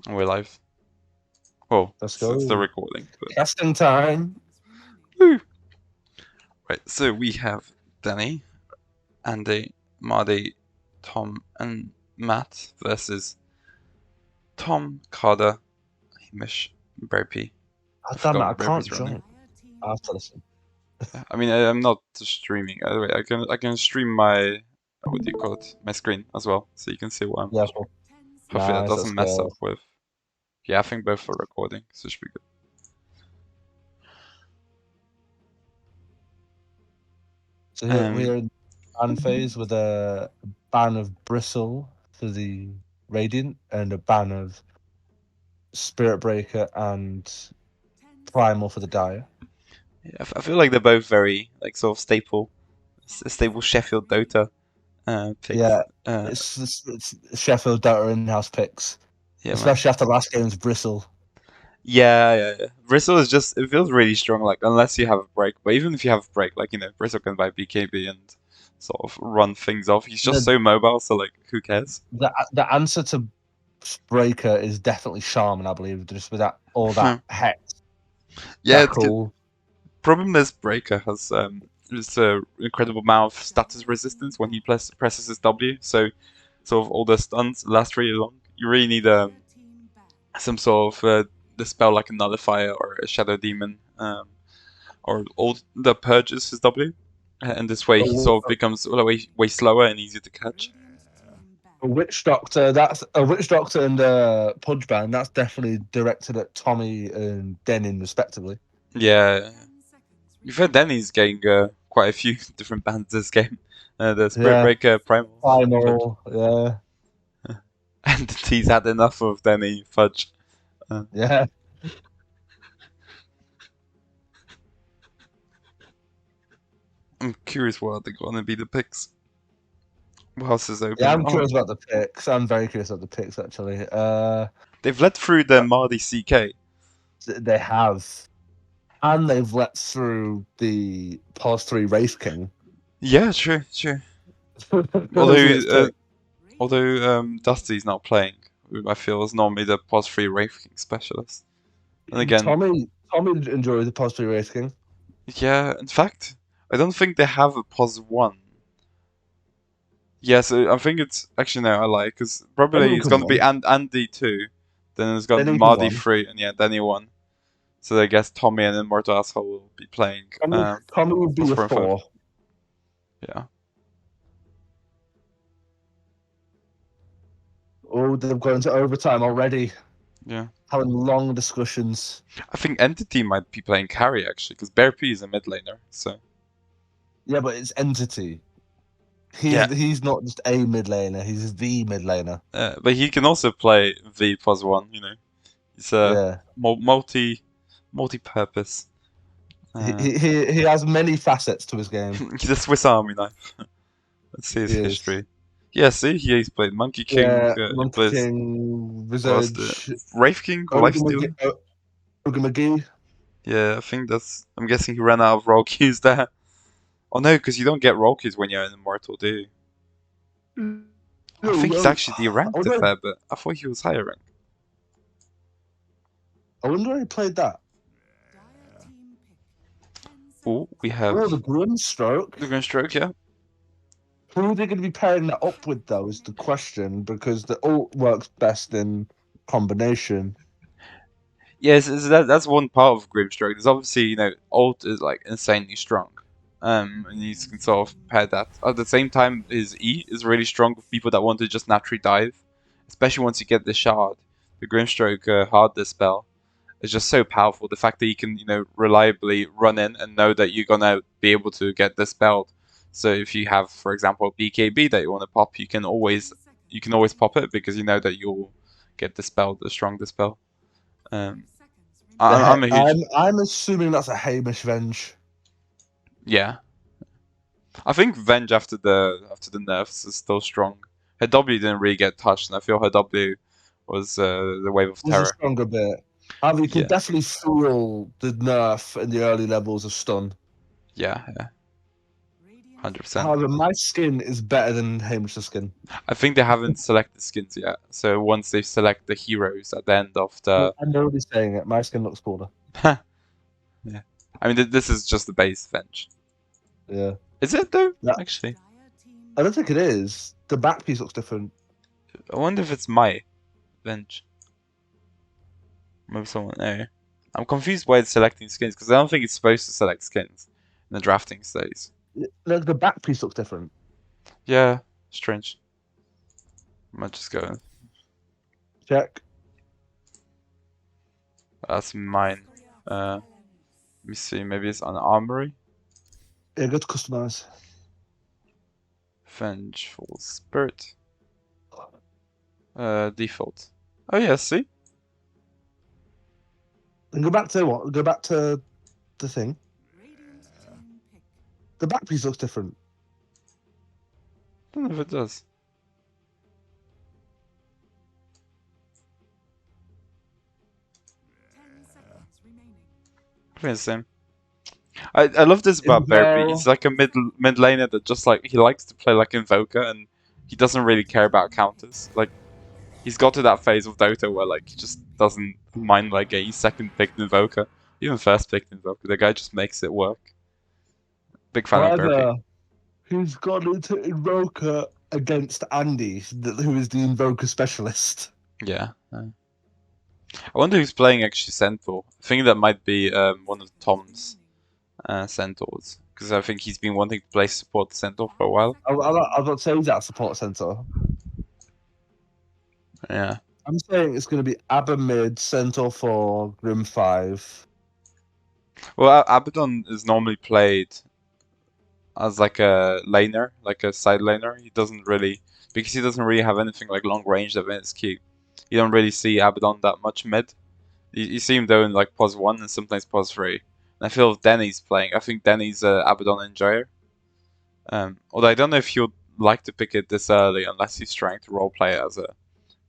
We're live. Well, Let's it's go. still recording. But... Casting time. Woo! Right, so we have Danny, Andy, Marty, Tom, and Matt versus Tom, Carter, Hamish, Burpee. Oh, I damn it, forgot I can't Burpee's real name. join. I have to listen. I mean, I'm not streaming. Wait, I can stream my what do you call it? My screen as well, so you can see what I'm Yeah, watching. cool. Hopefully that Nice, let's doesn't mess go. up with. Yeah, I think both are recording, so it should be good. So here we're in ban phase with a ban of Bristle for the Radiant and a ban of Spirit Breaker and Primal for the Dire. Yeah, I feel like they're both very like sort of stable Sheffield Dota picks. Yeah, it's Sheffield Dota in-house picks, Yeah, man. especially after last game's Bristle. Yeah. Bristle is just it feels really strong. Like unless you have a break, but even if you have a break, like Bristle can buy BKB and sort of run things off. He's just The, so mobile, so like who cares? the answer to Breaker is definitely Shaman, I believe, just with all that hex. Yeah, That it's good. cool. Problem is Breaker has just a incredible amount of status resistance when he presses his W. So sort of all the stuns last really long. You really need some sort of dispel like a nullifier or a shadow demon, or all the purges his W, and this way he sort of becomes way slower and easier to catch. A witch doctor. That's a witch doctor and a Pudge Band. That's definitely directed at Tommy and Denin, respectively. Yeah, you've heard Danny's getting quite a few different bands this game. The Spirit Breaker, Primal, Primal, yeah, and he's had enough of Danny Fudge. yeah. I'm curious what are going to be the picks. What else is open? Yeah, I'm curious about the picks. I'm very curious about the picks, actually. They've led through the Mardy CK. They have, and they've let through the Pause 3 Wraith King. Yeah, true. Although Dusty's not playing, who I feel is normally the pos 3 Wraith King specialist. And again, Tommy enjoys the Pause 3 Wraith King. yeah, in fact, I don't think they have a pos 1. Yeah, so I think it's actually no, I lie, because probably it's going to be Andy 2, then it's going to be Mardy 3, and yeah, Danny 1. So I guess Tommy and Immortal Asshole will be playing. Tommy would be a 4. Yeah. Oh, they've gone into overtime already. Yeah. Having long discussions. I think Entity might be playing carry actually, because Bear P is a mid laner. So. Yeah, but it's Entity. He's not just a mid laner. He's the mid laner. But he can also play V plus 1. He's a multi-purpose. He has many facets to his game. He's a Swiss Army knife. Let's see his history. Yeah, see, he's played Monkey King, Monkey King, Visage, Wraith King, Lifestealer. Ogre McGee. Yeah, I think I'm guessing he ran out of roll keys there. Oh no, because you don't get roll keys when you're an Immortal, do you? I think he's actually deranked a fair bit. I thought he was higher rank. I wonder where he played that. Oh, we have the Grimstroke. The Grimstroke, yeah. Who are they going to be pairing that up with, though, is the question, because the ult works best in combination. Yes, that's one part of Grimstroke. There's obviously, ult is like insanely strong. And you can sort of pair that. At the same time, his E is really strong with people that want to just naturally dive. Especially once you get the shard. The Grimstroke hard dispel is just so powerful. The fact that you can, reliably run in and know that you're gonna be able to get dispelled. So if you have, for example, BKB that you want to pop, you can always pop it because you know that you'll get dispelled, a strong dispel. I'm assuming that's a Hamish Venge. Yeah, I think Venge after the nerfs is still strong. Her W didn't really get touched, and I feel her W was the Wave of Terror. Was a stronger bit. You can definitely feel the nerf in the early levels of stun. Yeah. 100%. However, my skin is better than Hamish's skin. I think they haven't selected skins yet. So once they select the heroes at the end of the, I'm already saying it. My skin looks cooler. yeah. I mean, this is just the base Venge. Yeah. Is it though? Yeah. Actually, I don't think it is. The back piece looks different. I wonder if it's my Venge. Maybe someone. No. I'm confused why it's selecting skins because I don't think it's supposed to select skins in the drafting stage. Like the back piece looks different. Yeah, strange. I might just go. Check. That's mine. Let me see. Maybe it's on Armory. Yeah, go to customize. Vengeful Spirit. Default. Oh yeah, see? And go back to what? Go back to the thing. The back piece looks different. I don't know if it does. I think it's the same. I love this about Bearby. He's like a mid laner that just like he likes to play like Invoker and he doesn't really care about counters. Like he's got to that phase of Dota where like he just doesn't mind like a second picked Invoker, even first picked Invoker. The guy just makes it work. Big fan of Bearby. However, he's gone into Invoker against Andy, who is the Invoker specialist. Yeah. I wonder who's playing actually Centaur. I think that might be one of Tom's Centaurs. Because I think he's been wanting to play support Centaur for a while. I'm not saying that support center. Yeah. I'm saying it's going to be Abba mid, Centaur 4, Grim 5. Well, Abaddon is normally played as like a laner, like a side laner. He doesn't really, because he doesn't really have anything like long range that is key. You don't really see Abaddon that much mid. You see him though in like pos 1 and sometimes pos 3. And I feel if Denny's playing, I think Denny's Abaddon enjoyer. Although I don't know if you'd like to pick it this early unless he's trying to roleplay it as a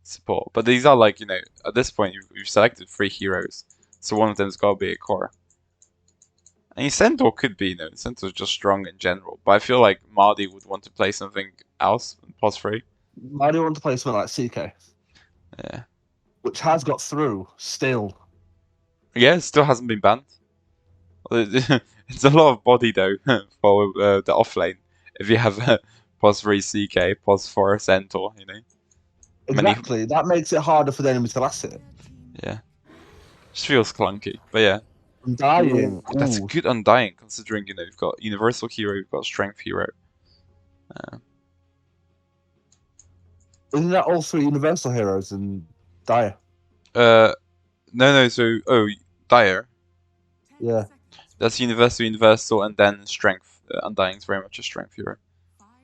support. But these are like, at this point you've selected 3 heroes. So one of them's got to be a core. And Centaur could be, Centaur's just strong in general. But I feel like Mardy would want to play something else in pos 3. Why do you want to play something like CK? Yeah. Which has got through, still. Yeah, it still hasn't been banned. It's a lot of body though for the offlane. If you have pos 3 CK, pos 4 Centaur, Exactly. That makes it harder for the enemy to last it. Yeah. Just feels clunky. But yeah. Undying. Ooh, that's a good Undying considering, you've got Universal Hero, you've got Strength Hero. Isn't that all 3 Universal heroes in Dire? No, so Dire. Yeah. That's Universal, and then Strength. Undying's very much a Strength hero.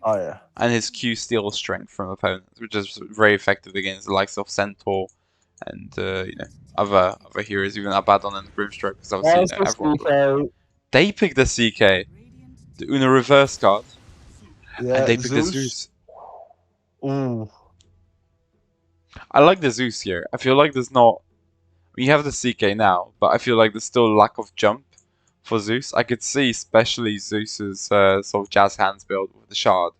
Oh yeah. And his Q steals Strength from opponents, which is very effective against the likes of Centaur and other heroes, even Abaddon and Grimstroke, because obviously everyone. They picked the CK, the Una reverse card, and they picked the Zeus. Ooh. I like the Zeus here. I feel like there's not. We have the CK now, but I feel like there's still a lack of jump for Zeus. I could see especially Zeus's sort of jazz hands build with the shard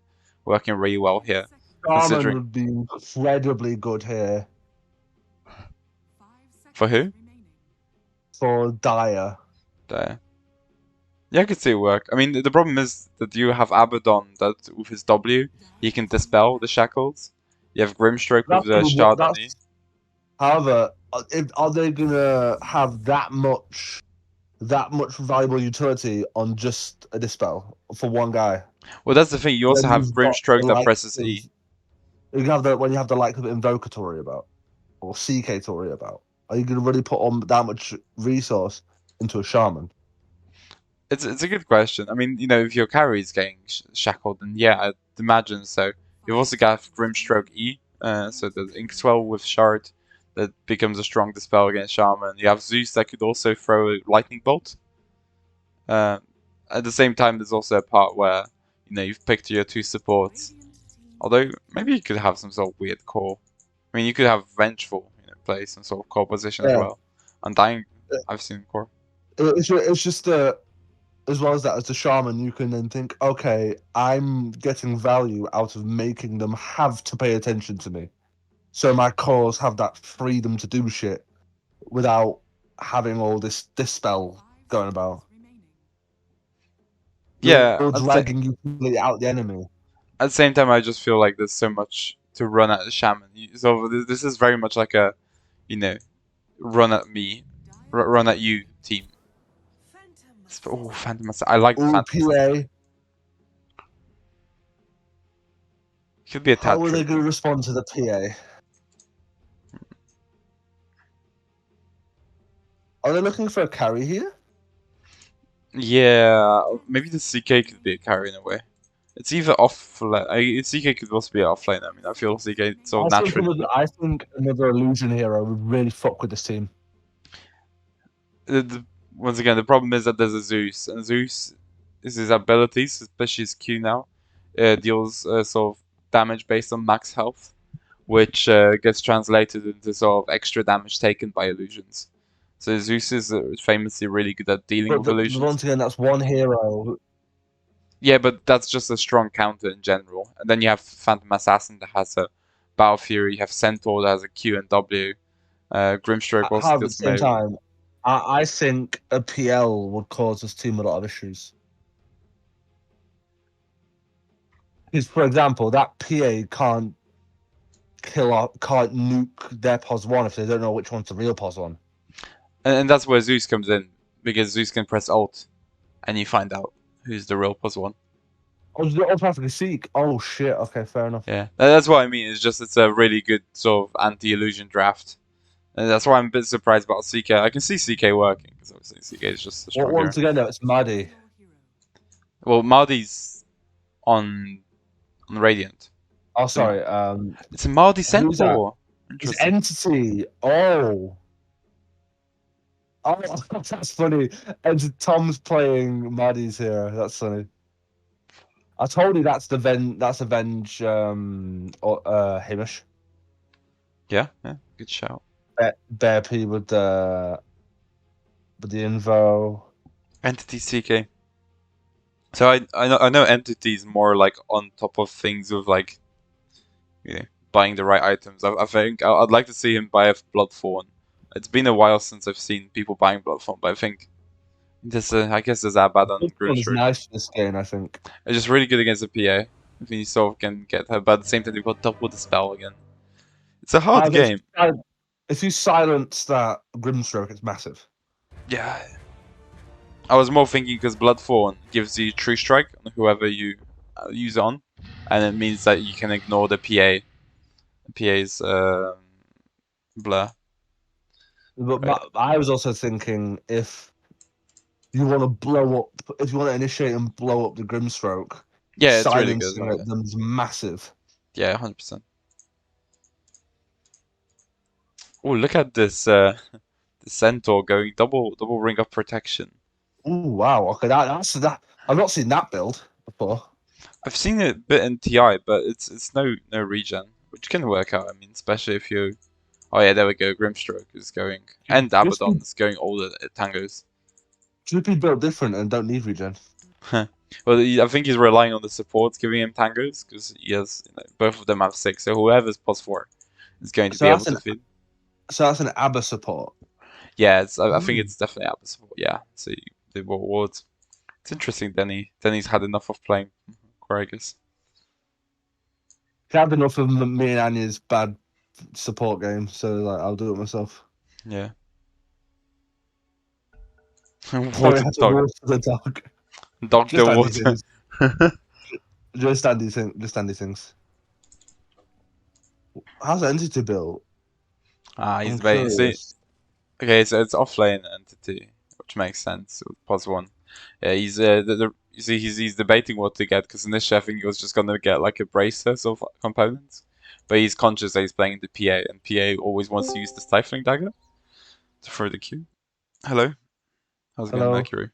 working really well here. Shaman would be incredibly good here. For who? For Dire. Dire. Yeah, I could see it work. I mean, the problem is that you have Abaddon that with his W, he can dispel the shackles. You have Grimstroke with the shard on E. However, are they gonna have that much valuable utility on just a dispel for one guy? Well, that's the thing. You also have Grimstroke that presses E. You have when you have the like of Invoker to worry about, or CK to worry about. Are you gonna really put on that much resource into a shaman? It's a good question. I mean, if your carry is getting shackled, then yeah, I'd imagine so. You've also got Grimstroke E, so the Inkswell with shard that becomes a strong dispel against shaman. You have Zeus that could also throw a lightning bolt. At the same time, there's also a part where you've picked your 2 supports. Although maybe you could have some sort of weird core. I mean, you could have Vengeful, play some sort of core position as well. Undying, I've seen core. It's just as well as that, as the shaman, you can then think, okay, I'm getting value out of making them have to pay attention to me. So my cores have that freedom to do shit without having all this spell going about. Yeah, You're dragging utility out the enemy. at the same time, I just feel like there's so much to run at the shaman. So this is very much like a, you know, run at me, run at you team. Oh, Phantom Assassin. I like the Ooh, Phantom Assassin. PA. Could be a How tad are they going tricky. to respond to the PA? Are they looking for a carry here? Yeah, maybe the CK could be a carry in a way. It's either offlane. CK could also be offlane. I mean, I feel CK so naturally. I think another illusion hero would really fuck with this team. Once again, the problem is that there's a Zeus, and Zeus is his abilities, especially his Q now, deals sort of damage based on max health, which gets translated into sort of extra damage taken by illusions. So Zeus is famously really good at dealing with illusions. Once again, that's one hero. Yeah, but that's just a strong counter in general. And then you have Phantom Assassin that has a Battle Fury, you have Centaur that has a Q and W, Grimstroke also However, at the does same melee. time, I think a PL would cause this team a lot of issues. Because, for example, that PA can't can't nuke their POS 1 if they don't know which one's the real POS 1. And that's where Zeus comes in, because Zeus can press Alt, and you find out who's the real +1. Oh, does it automatically seek? Oh, shit. Okay, fair enough. Yeah, that's what I mean. It's a really good sort of anti-illusion draft, and that's why I'm a bit surprised about CK. I can see CK working because obviously CK is just a strong hero. Once again, though, it's Maddie. Well, Maldi's on Radiant. Oh, So sorry. it's a Maldi Who's that? Centaur. It's Interesting. Entity. Oh. Oh, that's funny. And Tom's playing Maddie's hero. That's funny. I told you that's Avenge Hamish. Yeah, good shout. Bear P with the info. Entity CK. So I know Entity is more like on top of things with like buying the right items. I think I'd like to see him buy a Bloodthorn. It's been a while since I've seen people buying Bloodthorn, but I think I guess there's that bad on This one is Grimstroke. nice for this game, I think. It's just really good against the PA. I think you sort of can get her, but at the same time you've got double the spell again. It's a hard However, game. if you silence that Grimstroke, it's massive. Yeah. I was more thinking because Bloodthorn gives you True Strike on whoever you use on, and it means that you can ignore the PA's blur. But Right. I was also thinking if you want to initiate and blow up the Grimstroke, Yeah, it's really good. silencing them is massive. Yeah, 100%. Oh, look at this the Centaur going double ring of protection. Oh wow! Okay, that's that. I've not seen that build before. I've seen it a bit in TI, but it's no regen, which can work out. I mean, especially if you. Oh yeah, there we go. Grimstroke is going, and Abaddon is going all the tangos. Should be built different and don't need regen. Well, I think he's relying on the supports giving him tangos because he has both of them have 6. So whoever's +4 is going to be able to feed. So that's an ABBA support. Yeah, I think it's definitely Abba support. Yeah, so the rewards. It's interesting. Denny's had enough of playing Quaragus. I had enough of me and Anya's bad support game, so like I'll do it myself. Yeah. Sorry, I Water had to dog. water the dog. Dog Just the Andy water. things. Just Andy things. How's Entity built? He's I'm very. See, curious. okay, so it's offlane entity, which makes sense. +1. Yeah, he's you see he's debating what to get because initially I think he was just gonna get like a bracer sort of components, but he's conscious that he's playing the PA, and PA always wants to use the stifling dagger to throw the Q. Hello, how's it going, Hello. Mercury?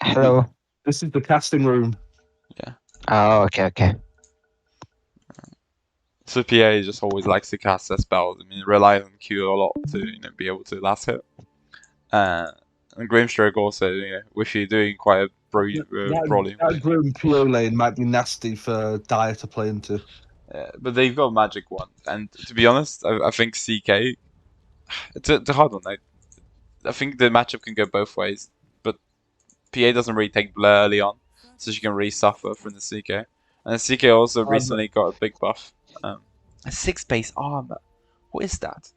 Hello. This is the casting room. Yeah. Oh, okay. So PA just always likes to cast their spells. I mean, relies on Q a lot to be able to last hit. And Grimstroke also, if you're doing quite a brawling. That Grim PO lane might be nasty for Dire to play into. But they've got Magic Wand, and to be honest, I think CK. It's a hard one. I think the matchup can go both ways, but PA doesn't really take Blur early on, so she can really suffer from the CK. And the CK also recently got a big buff. A 6-base armor. What is that?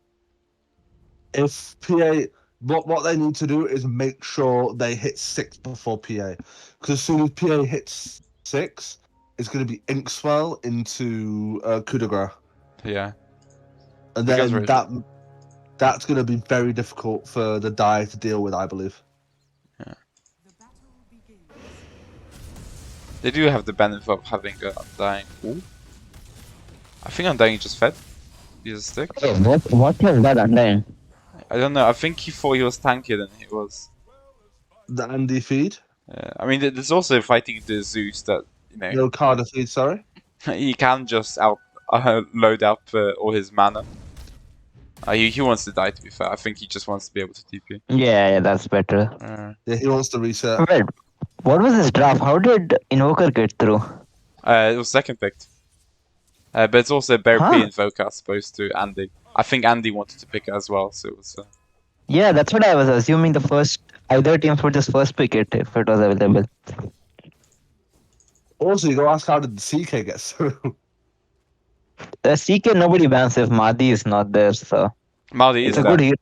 If PA, what they need to do is make sure they hit 6 before PA, because as soon as PA hits 6, it's going to be Inkswell into coup de grace. Yeah. And then that's going to be very difficult for the Dire to deal with, I believe. Yeah. They do have the benefit of having Undying. Ooh. I think Undying just fed. He's a stick. Oh, what was that Undying? I don't know. I think he thought he was tankier than he was. The Andy feed? I mean, there's also fighting the Zeus that, No Carter feed, sorry? he can just load up all his mana. He wants to die, to be fair. I think he just wants to be able to TP. Yeah, that's better. Yeah, he wants to reset. Wait, what was this draft? How did Invoker get through? It was second picked. But it's also Bear P Invoker as opposed to Andy. I think Andy wanted to pick it as well, so it was... Yeah, that's what I was assuming. Either teams would just first pick it if it was available. Also, you go ask how did the CK get through? The CK nobody bans if Mahdi is not there, so... Mahdi is a there, good hero.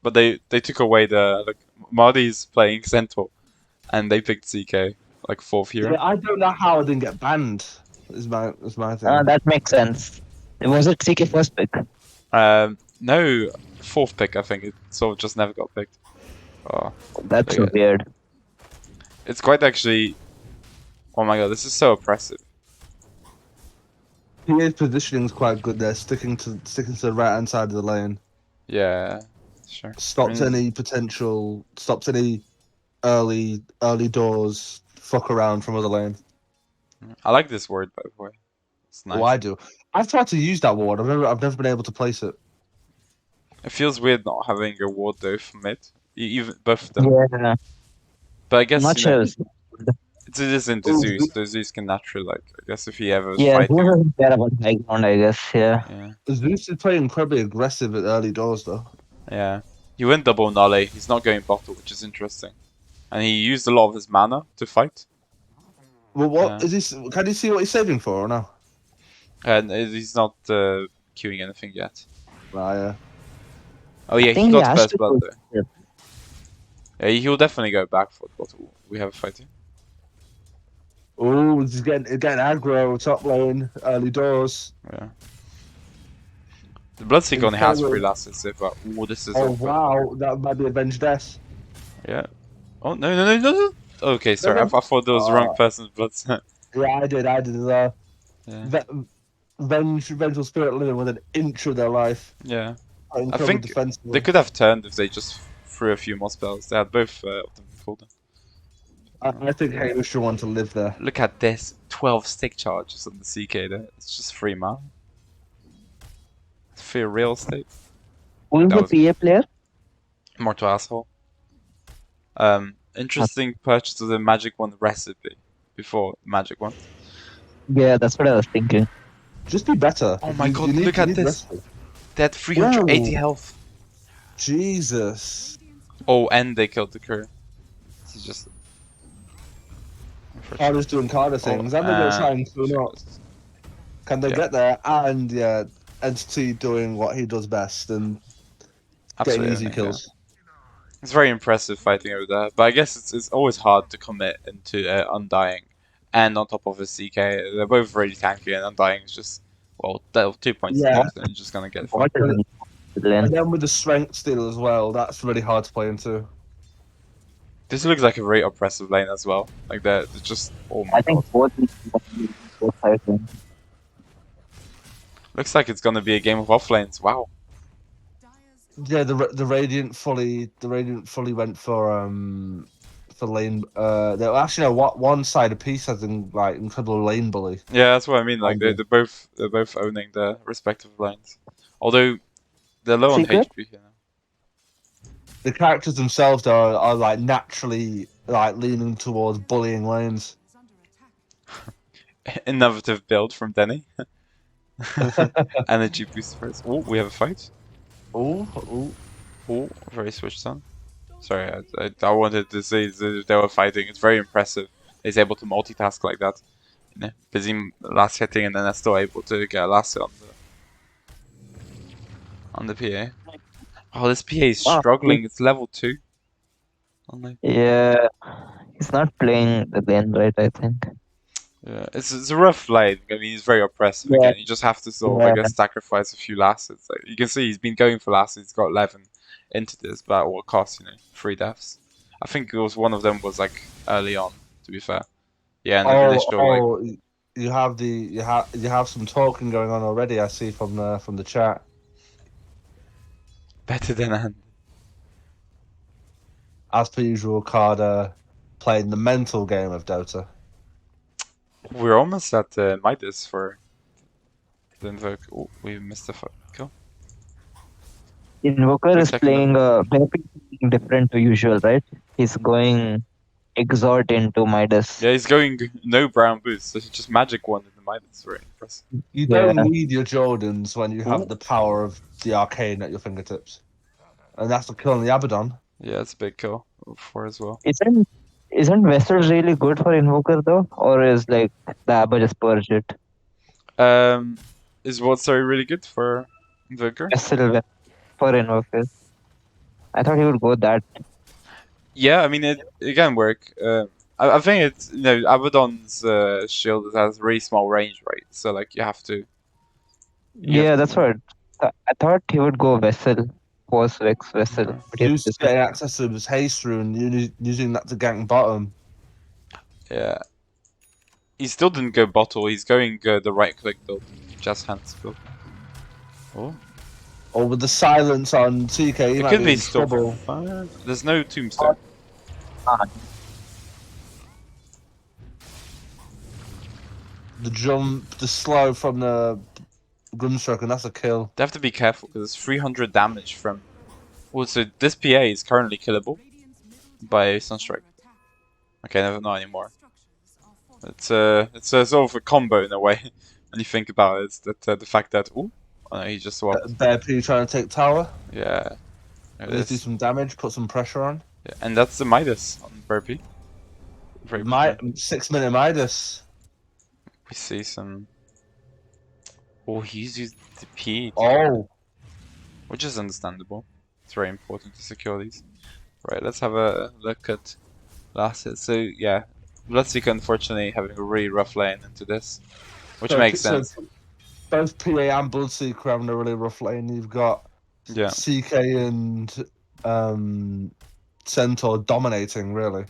but they took away the... Mahdi's playing Centaur, and they picked CK, like 4th hero. Yeah, I don't know how I didn't get banned, is my thing. That makes sense. Was it CK first pick? No, 4th pick, I think. It sort of just never got picked. Oh, That's so weird. It's quite actually... Oh my god, this is so oppressive. PA's positioning is quite good there, sticking to the right hand side of the lane. Yeah, sure. Stops any early doors fuck around from other lane. I like this word, by the way. It's nice. Oh, I do. I've tried to use that ward. I've never been able to place it. It feels weird not having a ward though for mid. Even both of them. Yeah. But I guess Not sure. it is into Zeus. The Zeus can naturally, like, I guess if he ever was Yeah, fighting. Zeus doesn't care about high ground, I guess. Yeah. Zeus is playing incredibly aggressive at early doors though. Yeah. He went double Nale. He's not going bottle, which is interesting. And he used a lot of his mana to fight. Well, what is this? Can you see what he's saving for or no? And he's not queuing anything yet. Yeah. Oh yeah, he got first blood though. Yeah, he'll definitely go back for the bottle. We have a fighting. Oh, he's getting aggro, top lane, early doors. Yeah. The Bloodseeker only has 3 last save, but this is... Oh wow, that might be Avenged Death. Yeah. Oh, no. Okay, sorry, I thought there was the wrong person's blood. Yeah, I did as well. Yeah. Vengeful Spirit living with an inch of their life. Yeah. I think they could have turned if they just threw a few more spells. They had both of them pulled. I think Halo should want to live there. Look at this. 12 stick charges on the CK there. It's just 3 man. It's free real estate. Who is the PA player? Mortal Asshole. Interesting purchase of the Magic Wand recipe before Magic Wand. Yeah, that's what I was thinking. Just be better. Oh my god, look at this. They had 380 health. Jesus. Oh, and they killed the crew. This is just... Carter's doing Carter things. I'm going to try and tune up. Can they get there? And yeah, Entity doing what he does best and getting easy kills. Yeah. It's very impressive fighting over there, but I guess it's always hard to commit into Undying and on top of a CK. They're both really tanky, and Undying is just, well, 2 points lost, and you're just going to get fucked. And then with the strength steal as well, that's really hard to play into. This looks like a very oppressive lane as well. Like they're just, oh my god. I think both fighting. Looks like it's going to be a game of offlanes. Wow. Yeah, the Radiant fully went for lane. Actually no, one side of piece has like incredible lane bully. Yeah, that's what I mean. Like they're both owning their respective lanes. Although they're low on HP here now. The characters themselves are like naturally like leaning towards bullying lanes. Innovative build from Denny. Energy boost first. Oh, we have a fight. Oh, Oh, very switched on. Sorry, I wanted to say that they were fighting. It's very impressive. He's able to multitask like that. You know, busy last hitting and then they're still able to get a last hit on the PA. Oh, this PA is Wow. struggling. It's level 2. Only. Yeah, he's not playing the lane right, I think. Yeah, it's a rough lane. I mean, he's very oppressive Yeah. again. You just have to sort of, I guess, sacrifice a few lasses. Like, you can see he's been going for lasses. He's got 11 into this, but at what cost? 3 deaths. I think it was one of them was like early on. To be fair, yeah, and the initial like you have some talking going on already. I see from the chat. better than Andy. As per usual, Carter playing the mental game of Dota. We're almost at Midas for the invoke. Oh, we missed the kill. Invoker Quick is second playing very different to usual, right? He's going Exhort into Midas. Yeah, he's going no brown boots, so he just magic one in the Midas. Very impressive. You Yeah. don't need your Jordans when you have Ooh. the power of the arcane at your fingertips, and that's the kill on the Abaddon. Yeah, it's a big kill for as well. Isn't Vessels really good for Invoker though, or is like the Abba just purge it? Is what's really good for Invoker? Vessel for Invoker. I thought he would go that. Yeah, I mean it can work. I think it's Abaddon's shield has really small range, right? So like you have to. Yeah, that's what. I thought he would go Vessel, Force Vex Vessel. Okay. But he's Zeus getting access to his haste rune, using that to gank bottom. Yeah. He still didn't go bottle. He's going the right click build, just hands build. Oh. Or with the silence on TK, he It might could be be in still trouble. fine. There's no tombstone. The jump, the slow from the Grimstroke, and that's a kill. They have to be careful because it's 300 damage from. Also, this PA is currently killable by Sunstrike. Okay, never not anymore. It's a sort of a combo in a way when you think about it. It's that the fact that oh no, he just swapped. Bear P trying to take tower. Yeah. Let's do some damage, put some pressure on. Yeah, and that's the Midas on Burpee. 6-minute Midas. We see some. Oh, he's used the P. Which is understandable. It's very important to secure these. Right, let's have a look at last hit. So yeah, Bloodseeker unfortunately having a really rough lane into this, which makes sense. Both PA and Bloodseeker having a really rough lane. You've got CK and Centaur dominating really.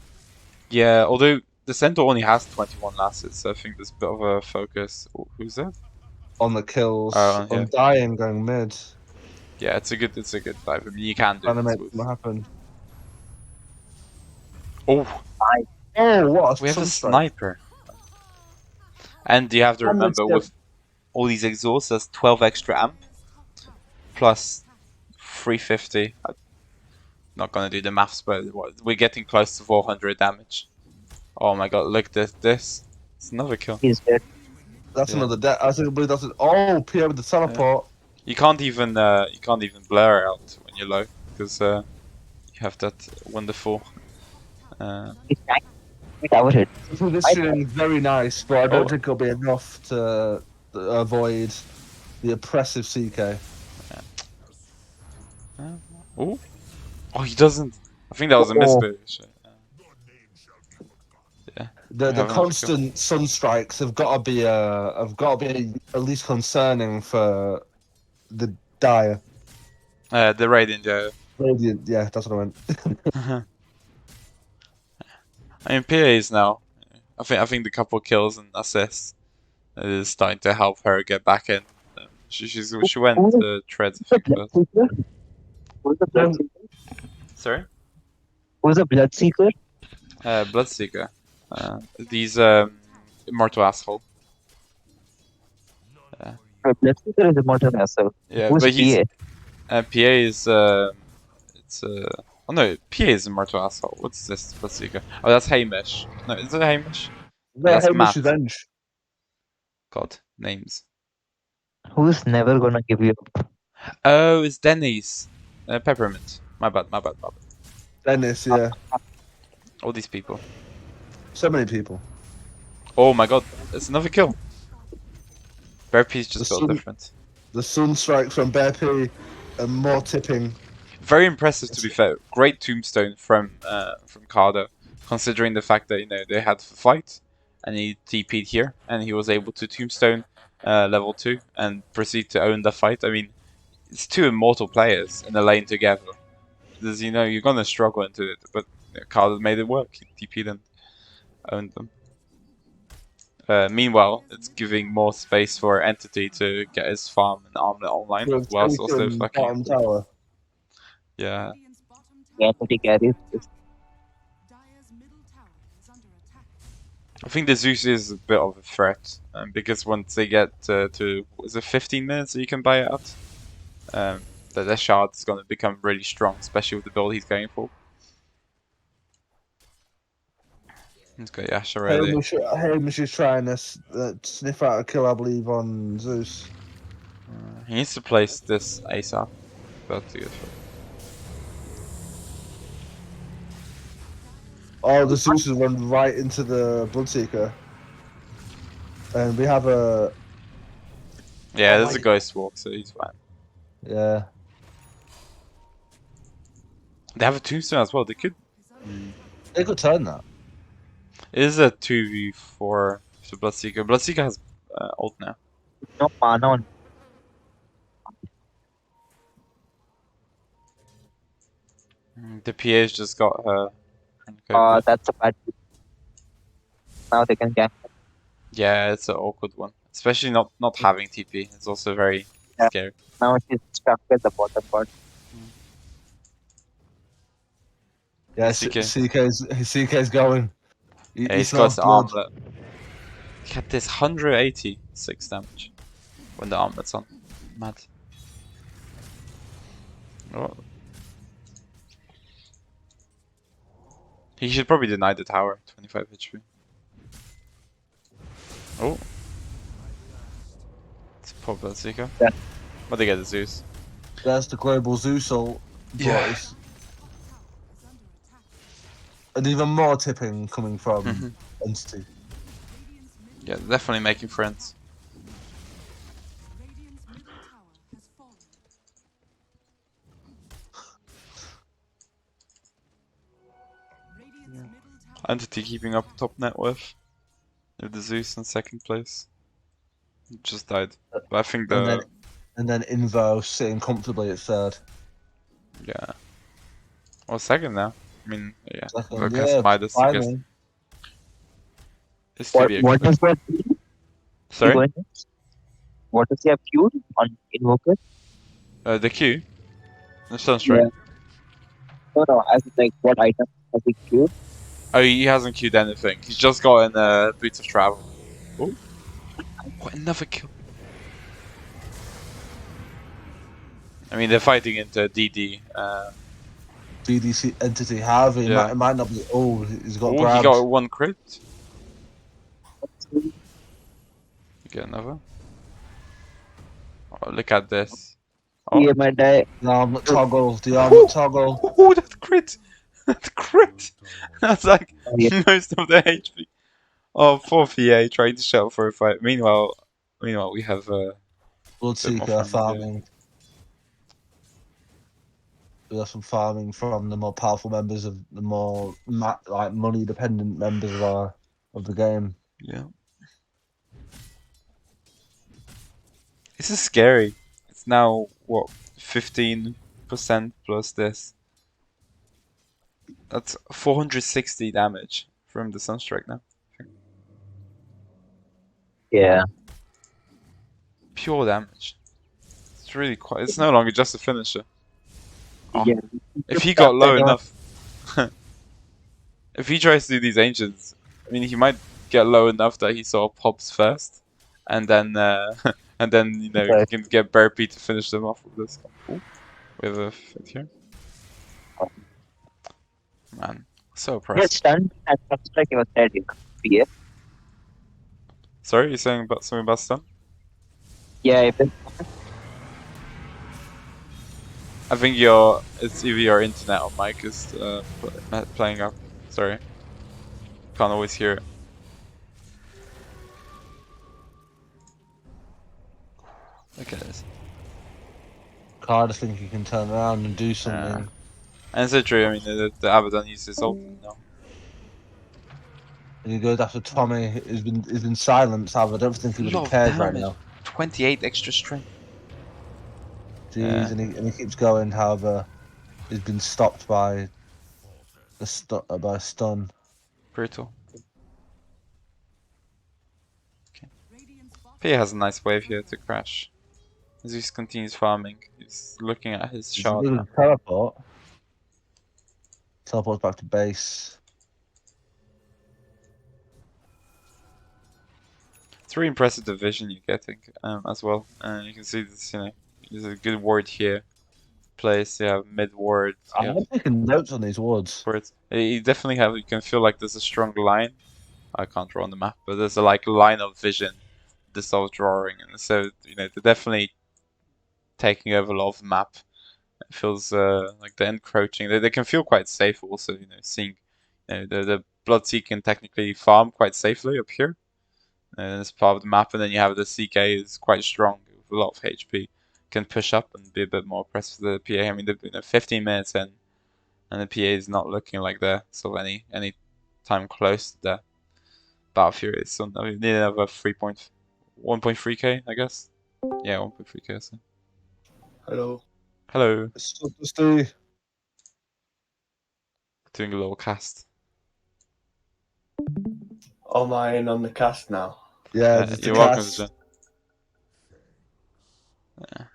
Yeah, although the Centaur only has 21 lasses, so I think there's a bit of a focus. Oh, who's that? On the kills, yeah. Undying going mid. Yeah, it's a good dive. I mean, you can do Trying to it. make what happen. Oh, what? We have a sniper. And you have to remember with all these exhausts, there's 12 extra amp plus 350. I'm not gonna do the maths, but we're getting close to 400 damage. Oh my god, look at this. It's another kill. He's dead. That's another death. I think that's it. Oh, PA with the teleport. You can't even blur out when you're low because you have that wonderful. Tower hit. The positioning is very nice, but I don't think it'll be enough to avoid the oppressive CK. Oh, he doesn't. I think that was a mismatch. Yeah. The constant Sunstrikes have got to be at least concerning for the Dire. The Radiant, yeah. Radiant, yeah, that's what I meant. I mean, PA is now. I think the couple kills and assists is starting to help her get back in. She went treads. Who's the Bloodseeker? Sorry. Who's the Bloodseeker? Bloodseeker. These immortal asshole. Bloodseeker is immortal asshole. Yeah, Who's but he's PA? PA is it's Oh no, PA is Immortal Asshole. What's this Bloodseeker? Oh, that's Hamish. No, is it Hamish? No, That's Hamish Matt. Revenge. God, names. Who's never gonna give you up? Oh, it's Denny's. Peppermint. My bad. Dennis, yeah. All these people. So many people. Oh my god, it's another kill. Bear P's just The built different. The Sunstrikes from Bear P and more tipping. Very impressive, to be fair. Great tombstone from Cardo, considering the fact that they had to fight, and he TP'd here, and he was able to tombstone level 2 and proceed to own the fight. I mean, it's two immortal players in the lane together. There's, you're gonna struggle into it, but Cardo made it work. He TP'd and owned them. Meanwhile, it's giving more space for Entity to get his farm and armlet online, whilst also fucking. Bottom tower. Yeah. Yeah, but he carries this. I think the Zeus is a bit of a threat, because once they get to is it 15 minutes that you can buy it out, the shard is going to become really strong, especially with the build he's going for. He's got Yash already. Hamish is trying to sniff out a kill, I believe, on Zeus. He needs to place this ASAP. That's good. Oh, the Zeus has run right into the Bloodseeker. And we have a... Yeah, Oh there's a Ghost Walk, so he's fine. Yeah. They have a tombstone as well. They could. They could turn that. It is a 2v4 for Bloodseeker. Bloodseeker has ult now. No mana on. The PA's just got her. That's a bad. Now they can gank. Yeah, it's an awkward one. Especially not having TP. It's also very scary. Now she's stuck at the bottom part. Yeah, CK. CK's going. Yeah, He he's got smells his blood. armlet. He had this 186 damage when the armlet's on. Mad. Oh. He should probably deny the tower. 25 HP. Oh. It's a poor Bloodseeker. Yeah. But they get the Zeus. That's the global Zeus ult, Yeah. boys. And even more tipping coming from Mhm. Entity. Yeah, definitely making friends. Entity keeping up top net worth. With the Zeus in second place. Just died. But I think And then Invo sitting comfortably at third. yeah. Well, second now. I mean, yeah. Second, Lucas yeah, Midas, finally. it's to be What is expected. that? Sorry? What does he have queued on Invoker? The Q? The Sunstrike? No, as in, like what item has he queued? Oh, he hasn't queued anything. He's just gotten Boots of Travel. Oh. What another kill. I mean, they're fighting into DD. BDC Entity Harvey. Yeah. It might not be. Oh, he's got Oh, grabbed. he got one crit. You get another. Oh, look at this. Oh, He might die. The armlet toggle. The armlet toggle. oh, that crit! That crit! That's like Yeah. most of the HP. Oh, poor VA trying to shell for a fight. Meanwhile, we have Bloodseeker farming, farming. We have some farming from the more powerful members of the more money dependent members of the game. Yeah. This is scary. It's now what 15% plus this. That's 460 damage from the Sunstrike now. Yeah. Pure damage. It's really quite. It's no longer just a finisher. Oh. Yeah. If he got low enough, if he tries to do these ancients, I mean, he might get low enough that he sort of pops first, and then and then he can get Bear P to finish them off with this. Ooh, we have a fit here. Man, so He had impressive. stunned and Sunstrike he was dead. PA. Sorry, you're saying about something about stun? Yeah, if it, I think it's either your internet or mic is playing up. Sorry, can't always hear it. Look at this. Card, I think he can turn around and do something. And it's true. I mean, the Abaddon uses ult now. And he goes after Tommy. He's been silenced. I don't think he would have Lot of cared right damage. now. 28 extra strength. Jeez, Yeah. and he keeps going. However, he's been stopped by by a stun. Brutal. Okay. P has a nice wave here to crash. Zeus continues farming. He's looking at his He's shard doing now. teleport. Teleports back to base. It's really impressive the vision you're getting as well. And you can see this, there's a good ward here. Place, you have mid ward. I'm taking notes on these wards. You definitely have. You can feel like there's a strong line. I can't draw on the map, but there's a line of vision. This of drawing, and so they're definitely taking over a lot of the map. It feels like they're encroaching. They can feel quite safe also. Seeing the Bloodseeker can technically farm quite safely up here. And it's part of the map, and then you have the CK is quite strong with a lot of HP. Can push up and be a bit more oppressive for the PA. I mean, they've 15 minutes in, and the PA is not looking like they're sort of any time close to the Battle Fury. So we need another 1.3k, I guess. Yeah, 1.3k. So. Hello. Hello. Just doing a little cast. Am I in on the cast now? Yeah, just you're the welcome cast. to join. Yeah.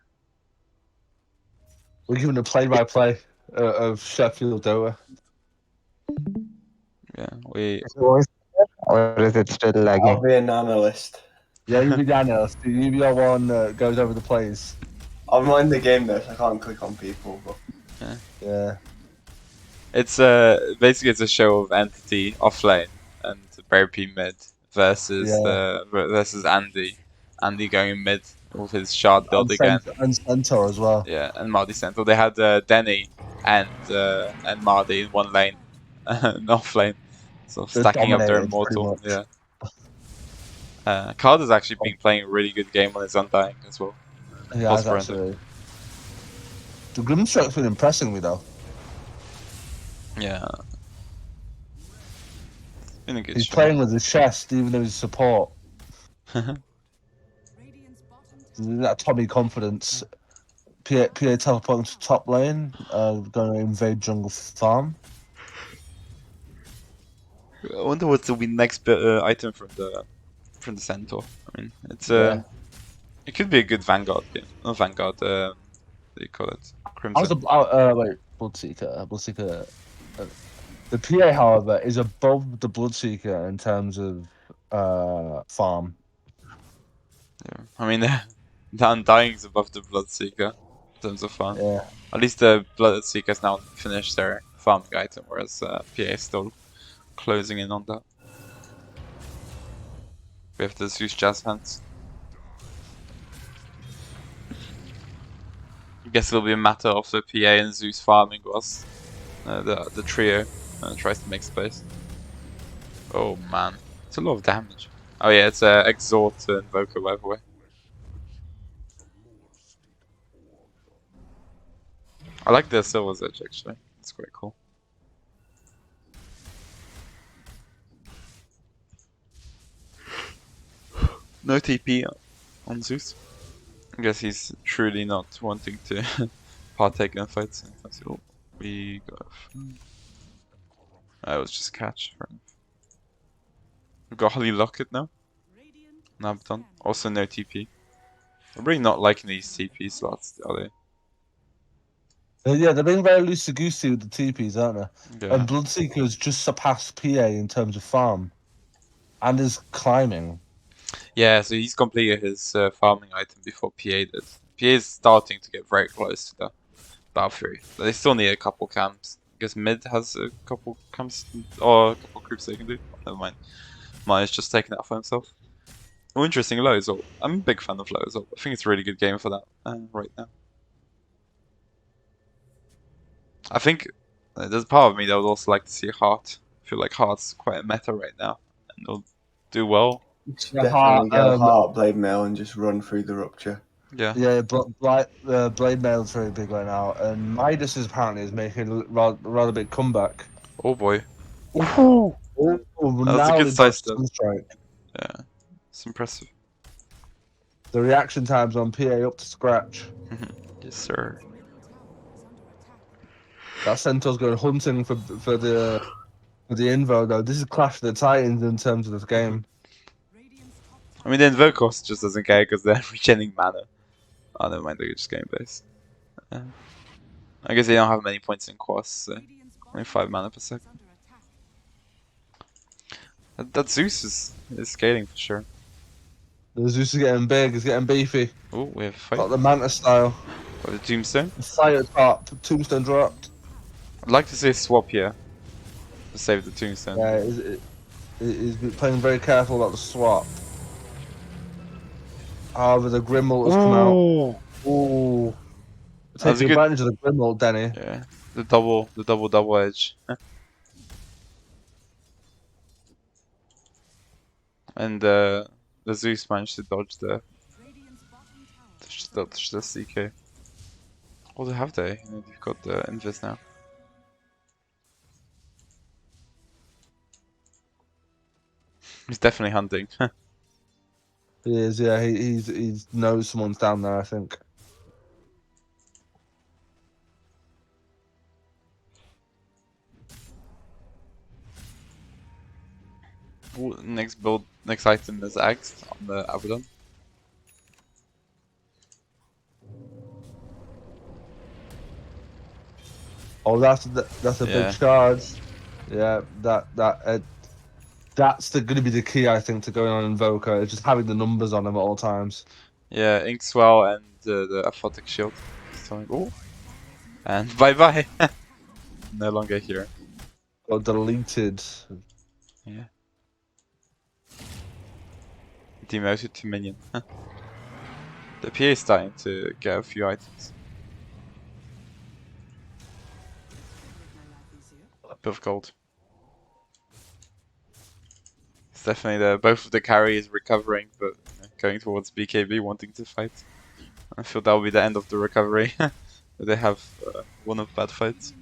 We're giving a play-by-play of Sheffield Dover. Yeah, we. Or is it still lagging? I'll be an analyst. Yeah, you be the analyst. You be the one that goes over the plays. I'm not in the game though, so I can't click on people. But Yeah. It's basically it's a show of Entity offlane and Barry P mid versus versus Andy. Andy going mid with his shard build again. And Centaur as well. Yeah, and Mardy Centaur. They had Denny and Mardy in one lane, and offlane, so stacking up their immortal. Yeah. Card has actually been playing a really good game on his Undying as well. Yeah, actually. The Grimstrike's been impressing me though. Yeah. Been a good He's show. playing with his chest, even though he's support. That Tommy confidence. PA teleporting to top lane, going to invade jungle farm. I wonder what will be next item from the Centaur. I mean, it's it could be a good Vanguard game. Not Vanguard. What do you call it? Crimson. Wait, Bloodseeker. The PA, however, is above the Bloodseeker in terms of farm. Yeah, I mean, the Undying's above the Bloodseeker in terms of farm. Yeah. At least the Bloodseekers now finished their farming item, whereas PA is still closing in on that. We have the Zeus Jazz Hands. I guess it'll be a matter of the PA and Zeus farming whilst the trio tries to make space. Oh man, it's a lot of damage. Oh yeah, it's Exhort to Invoker by the way. I like the Silver's Edge actually, it's quite cool. No TP on Zeus. I guess he's truly not wanting to partake in fights. Until we got. I was just catch. We've got Holly Locket now. Nabdon. Also no TP. I'm really not liking these TP slots, are they? Yeah, they're being very loosey-goosey with the TPs, aren't they? Yeah. And Bloodseeker has just surpassed PA in terms of farm. And is climbing. Yeah, so he's completed his farming item before PA did. PA is starting to get very close to the Battle Fury, but they still need a couple camps. guess mid has a couple camps or a couple groups they can do. Never mind. Maya's just taking that for himself. Oh, interesting, low as well. I'm a big fan of low as well. I think it's a really good game for that right now. I think there's a part of me that would also like to see Heart. I feel like Heart's quite a meta right now, and they'll do well. Definitely go Heart, Blade Mail, and just run through the Rupture. Yeah. Yeah, Blade Mail's very big right now, and Midas is apparently making a rather big comeback. Oh boy. Oh, That's now a good they side dodged step. Sunstrike. Yeah, it's impressive. The reaction times on PA up to scratch. Yes, sir. That Centaur's going hunting for the Invo though. This is Clash of the Titans in terms of this game. I mean, the Invokos just doesn't care because they're regenerating mana. Oh, never mind, they're just game based. I guess they don't have many points in Quas, so only 5 mana per second. That Zeus is scaling for sure. The Zeus is getting big, it's getting beefy. Oh, we have a fight. Got the Manta style. Got the Tombstone. Fire top, Tombstone dropped. I'd like to see a swap here to save the Tombstone. Yeah, he's playing very careful about the swap. However, the Grimmauld has come out. Ooh. Taking advantage of the Grimmauld, Denny. Yeah, the double edge. And the Zeus managed to dodge the CK. Oh, have they? You've got the Invis now. He's definitely hunting. He is, yeah. He knows someone's down there, I think. Ooh, next item is Axe on the Abaddon. Oh, that's a big charge. Yeah, that's going to be the key, I think, to going on Invoker. Is just having the numbers on him at all times. Yeah, Inkswell and the Aphotic Shield. Oh, and bye bye. No longer here. Got deleted. Yeah. Demoted to minion. The PA is starting to get a few items. A bit of gold. It's definitely both of the carries recovering, but going towards BKB wanting to fight. I feel that will be the end of the recovery. They have one of bad fights.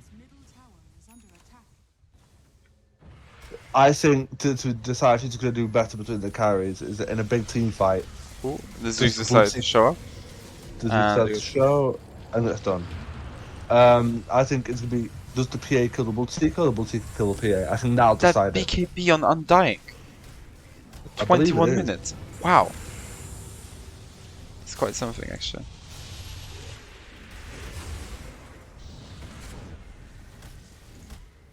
I think to decide who's going to do better between the carries is that in a big team fight. Ooh, the Zeus decided to show up. Does it decide to show, and it's done. I think it's going to be, does the PA kill the multi kill the PA? I think that'll decide that BKB on Undying. 21 minutes. Wow. It's quite something, actually.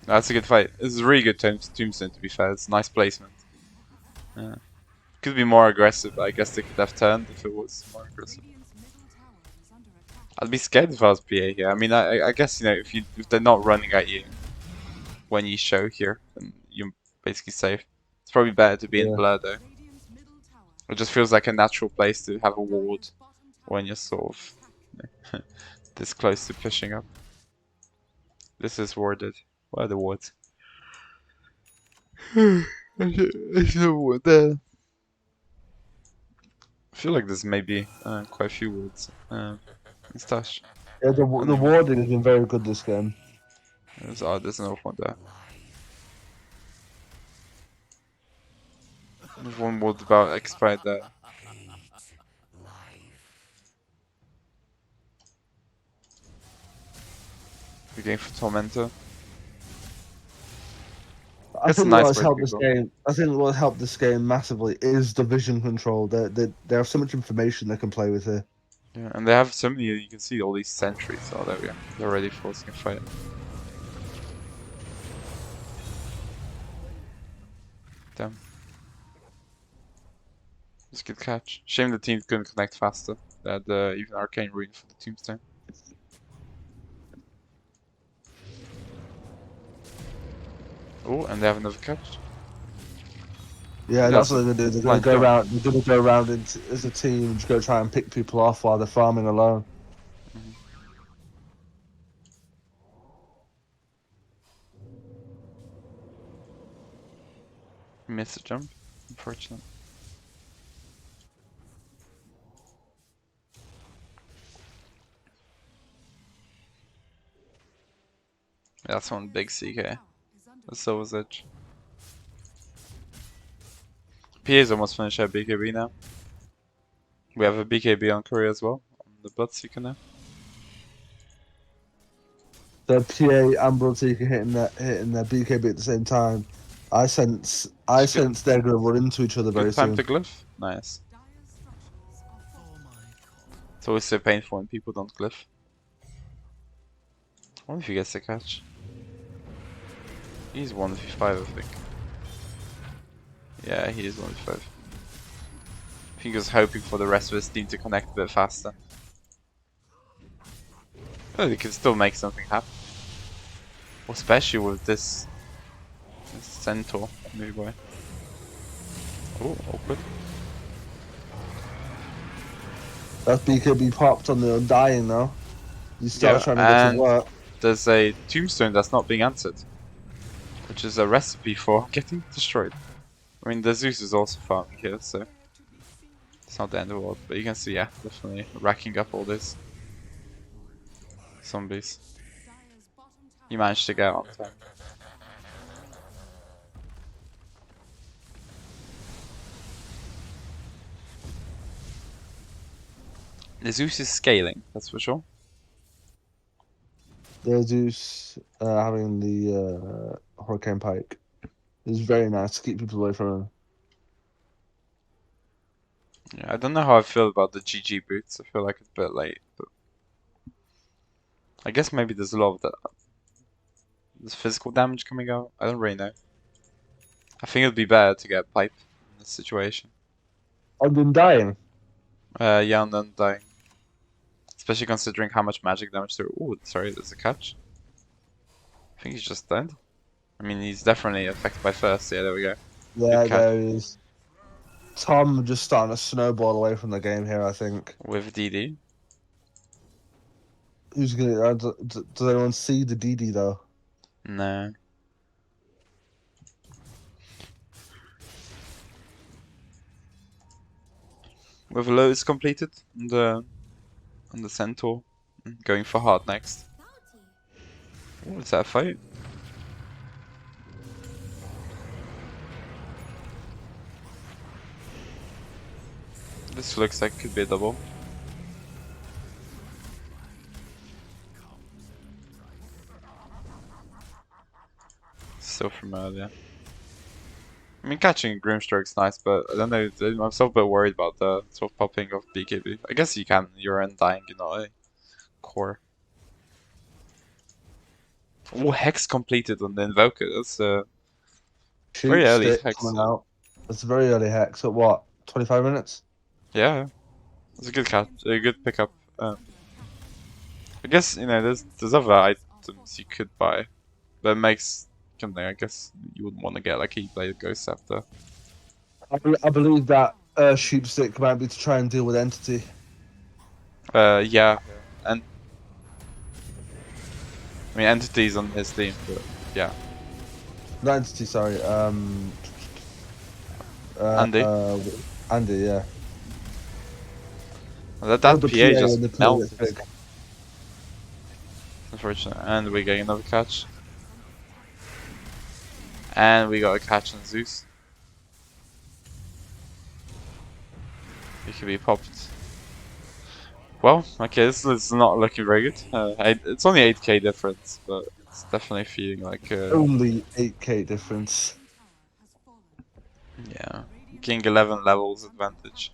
That's a good fight. This is a really good Tombstone, to be fair. It's nice placement. Could be more aggressive. I guess they could have turned if it was more aggressive. I'd be scared if I was PA here. I mean, I guess, you know, if they're not running at you when you show here, then you're basically safe. It's probably better to be in blur, though. It just feels like a natural place to have a ward when you're sort of this close to pushing up. This is warded. What are the wards? There's no ward there. I feel like there's maybe quite a few wards in Stash. Yeah, the warding has been very good this game. There's another one there. There's one ward about expired there. We're going for Tormentor. I think what's helped this game. I think what helped this game massively is the vision control. They have so much information they can play with here. Yeah, and they have so many. You can see all these sentries. Oh, there we go. They're already forcing a fight. Damn. It's a good catch. Shame the team couldn't connect faster. They had even Arcane Ruin for the Tombstone. Oh, and they have another catch. Yeah, that's what they're gonna do. They're gonna Fine, go go on. around. They're gonna go around as a team and just go try and pick people off while they're farming alone. Missed a jump, unfortunate. That's one big CK. So was Edge. PA's almost finished at BKB now. We have a BKB on Korea as well. On the Bloodseeker now. The PA and Bloodseeker hitting their BKB at the same time. I sense they're gonna run into each other very Good time soon. to glyph. Nice. It's always so painful when people don't glyph. I wonder if he gets the catch. He's 1v5, I think. Yeah, he is 1v5. I think he was hoping for the rest of his team to connect a bit faster. Oh, he can still make something happen. Especially with this centaur maybe boy. Oh, awkward. That BKB popped on the Undying now. You start Yeah, trying to get and to work. there's a tombstone that's not being answered, which is a recipe for getting destroyed. I mean, the Zeus is also farming here, so it's not the end of the world. But you can see, yeah, definitely racking up all this zombies. He managed to get on time. The Zeus is scaling, that's for sure. The Zeus having the Hurricane Pike is very nice to keep people away from him. Yeah, I don't know how I feel about the GG boots. I feel like it's a bit late, but I guess maybe there's a lot of that. There's physical damage coming out. I don't really know. I think it'd be better to get pipe in this situation. On the Undying? Yeah, and then dying. Especially considering how much magic damage there. Ooh, sorry, there's a catch. I think he's just dead. I mean, he's definitely affected by first. Yeah, there we go. Yeah, Good catch. there he is. Tom just starting to snowball away from the game here, I think. With DD. Who's gonna? Does anyone see the DD though? No. With loads completed on the centaur, going for hard next. Ooh, is that a fight? This looks like it could be a double. Still from earlier. I mean, catching a Grimstroke's nice, but I don't know. I'm still a bit worried about the sort of popping of BKB. I guess you can. You're undying, you know, a core. Oh, Hex completed on the Invoker. That's very early Stick Hex. coming out. It's very early Hex. At what? 25 minutes? Yeah, it's a good catch, a good pickup. I guess you know there's other items you could buy, but it makes something. I guess you wouldn't want to get like a Keyblade Ghost Scepter. I believe that Sheepstick might be to try and deal with Entity. Yeah, and I mean Entity's on his team, but yeah. Not Entity, sorry. Andy? Andy, yeah. That Or the PA PA just when the PA melted. gets big. Unfortunate. And we get another catch. And we got a catch on Zeus. He could be popped. Well, okay, this is not looking very good. It's only 8k difference, but it's definitely feeling like... Only 8k difference. Yeah, King 11 levels advantage.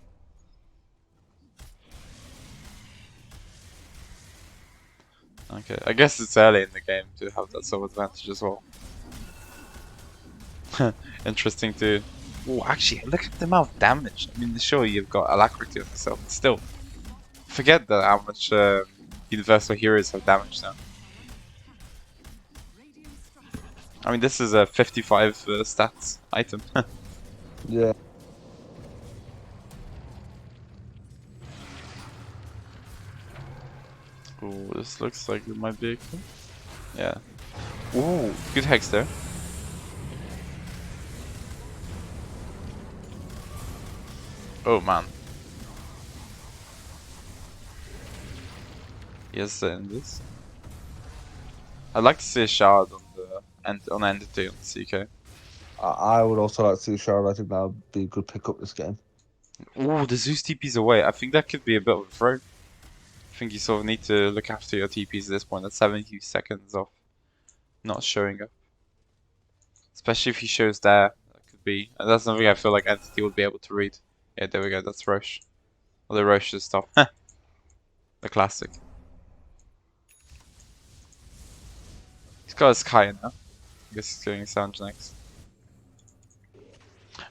Okay, I guess it's early in the game to have that sort of advantage as well. Interesting to... Oh, actually, look at the amount of damage. I mean, sure, you've got alacrity on yourself, but still. Forget that how much Universal Heroes have damage now. I mean, this is a 55 stats item. Yeah. Ooh, this looks like it might be a kill. Yeah. Ooh, good hex there. Oh man. Yes, in this. I'd like to see a shard on the on entity on the CK. I would also like to see Shard. I think that would be a good pickup this game. Ooh, the Zeus TP's away. I think that could be a bit of a throw. I think you sort of need to look after your TPs at this point. That's 70 seconds of not showing up. Especially if he shows there. That could be. And that's something I feel like Entity would be able to read. Yeah, there we go. That's Roche. Or the Roche's stuff. The classic. He's got his Kai now. I guess he's doing Sanj next.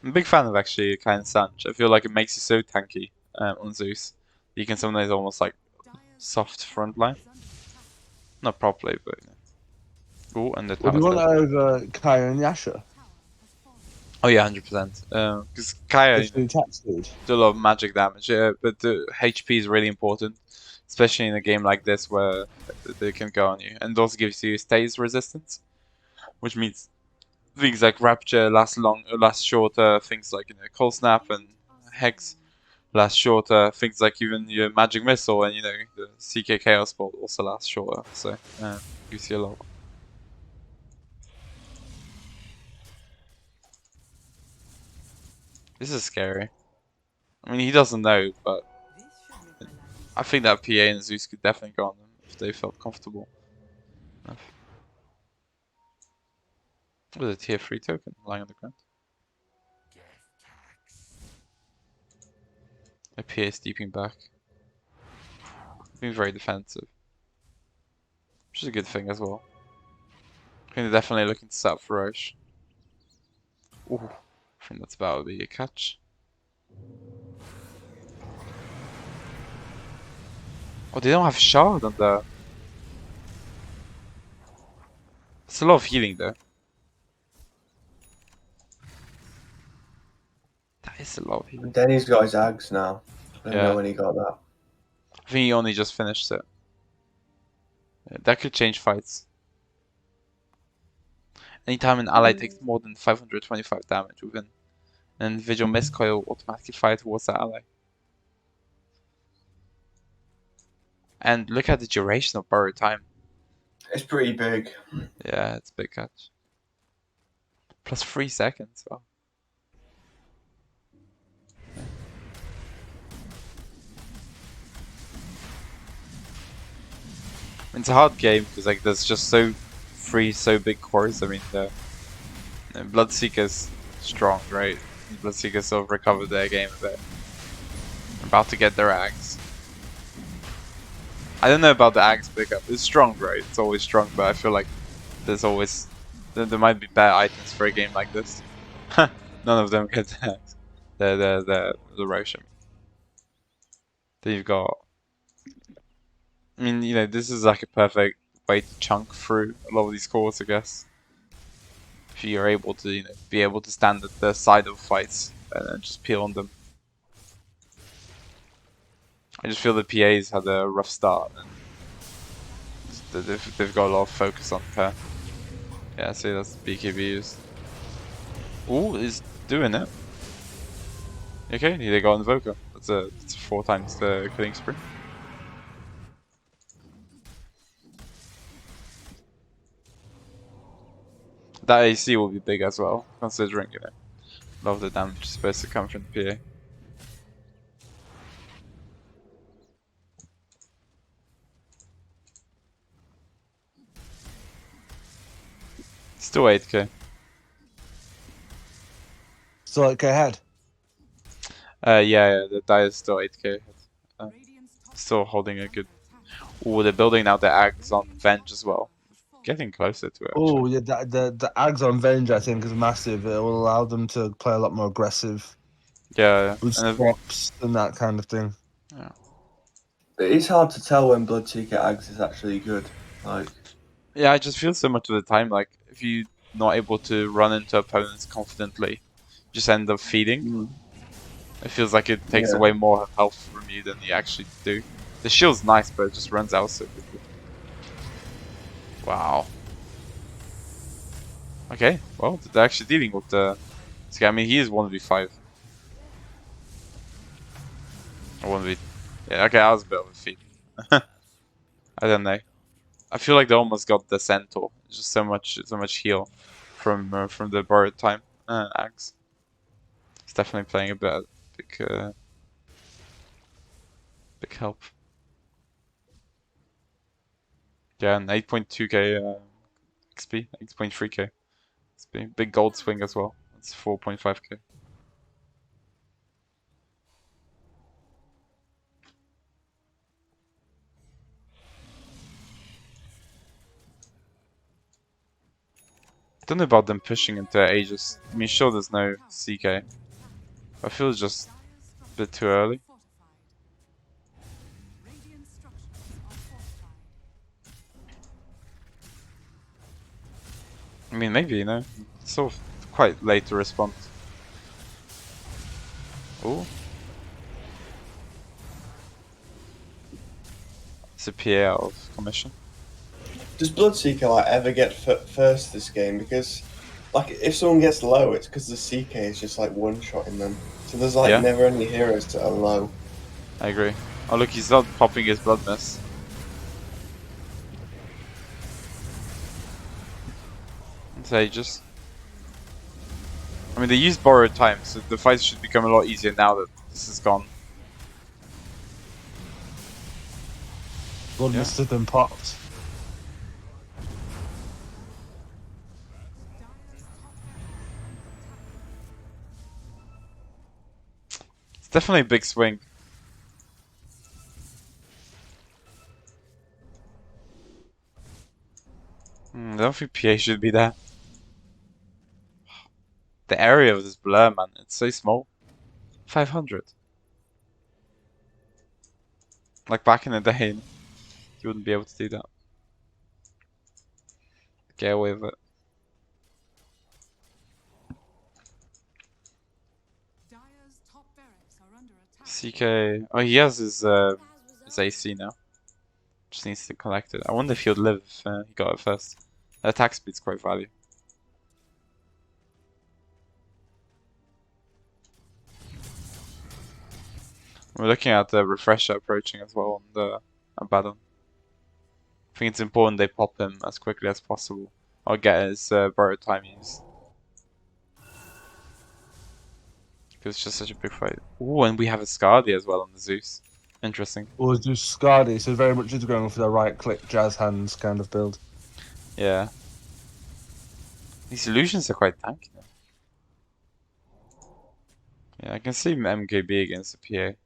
I'm a big fan of actually Kai and Sanj. I feel like it makes you so tanky on Zeus. You can sometimes almost like soft frontline. Not properly, but you know. Ooh, and the Would you want tower. over Kaya and Yasha? Oh yeah, 100%. Because Kaya, Just the attack speed. do a lot of magic damage, yeah, but the HP is really important, especially in a game like this where they can go on you, and it also gives you stays resistance, which means things like Rapture last shorter, things like Cold Snap and Hex last shorter, things like even your Magic Missile and the CK Chaos Bolt also last shorter, so gives you a lot. This is scary. I mean, he doesn't know, but I think that PA and Zeus could definitely go on them if they felt comfortable enough. What is a tier 3 token lying on the ground? A PA steeping back. Being very defensive. Which is a good thing as well. I think they're definitely looking to set up for Roche. Ooh, I think that's about to be a catch. Oh, they don't have shard on there. It's a lot of healing though. That is a lot of healing. Denny's got his Ags now. I don't Yeah. know when he got that. I think he only just finished it. Yeah, that could change fights. Anytime an ally takes more than 525 damage within an individual miscoil will automatically fire towards that ally. And look at the duration of borrowed time. It's pretty big. Yeah, it's a big catch. Plus 3 seconds. Wow. It's a hard game because like there's just so big cores. I mean, the Bloodseeker's strong, right? Bloodseeker sort of recovered their game a bit. About to get their axe. I don't know about the axe pickup. It's strong, right? It's always strong, but I feel like there's always there might be bad items for a game like this. None of them get the axe. The Roche. Then you've got. I mean, this is like a perfect way to chunk through a lot of these cores, I guess. If you're able to, be able to stand at the side of fights and just peel on them. I just feel the PAs had a rough start. And they've got a lot of focus on her. Yeah, see, that's BKB used. Ooh, he's doing it. Okay, they got Invoker. That's 4 times the killing spree. That AC will be big as well, considering a lot of the damage is supposed to come from the PA. Still 8k. Still 8k ahead. Yeah, the die is still 8k. Still holding a good. Ooh, they're building now the Ags on Venge as well. Getting closer to it. Oh yeah, the Ags on Venge I think is massive. It will allow them to play a lot more aggressive. Yeah. With swaps and that kind of thing. Yeah. It's hard to tell when Bloodseeker Ags is actually good. Like. Yeah, I just feel so much of the time like if you not able to run into opponents confidently, just end up feeding. It feels like it takes away more health from you than you actually do. The shield's nice, but it just runs out so quickly. Wow. Okay, well, they're actually dealing with the... I mean, he is 1v5. Or 1v... Yeah, okay, that was a bit of a feed. I don't know. I feel like they almost got the centaur. Just so much heal from the borrowed time axe. It's definitely playing a bit big help. Yeah, and 8.2k XP, 8.3k XP. Big gold swing as well. It's 4.5k. Don't know about them pushing into Aegis. I mean, sure, there's no CK. I feel it's just a bit too early. I mean, maybe, you know, it's sort of quite late to respond. Ooh. It's a PA out of commission. Does Bloodseeker like ever get first this game? Because like if someone gets low, it's because the CK is just like one-shotting them. So there's like never any heroes that are low. I agree. Oh look, he's not popping his blood mist. It's Aegis. I mean, they used borrowed time, so the fights should become a lot easier now that this is gone. Blood mist has been popped. It's definitely a big swing. I don't think PA should be there. The area of this blur, man, it's so small. 500. Like back in the day, you wouldn't be able to do that. Get away with it. CK. Oh, he has his AC now. Just needs to collect it. I wonder if he'll live if he got it first. The attack speed's quite value. We're looking at the refresher approaching as well on the Abaddon. I think it's important they pop him as quickly as possible, or get his borrowed time used. Because it's just such a big fight. Ooh, and we have a Skadi as well on the Zeus. Interesting. Or do Skadi, so very much just going for the right click jazz hands kind of build. Yeah. These illusions are quite tanky. Yeah, I can see MKB against the PA.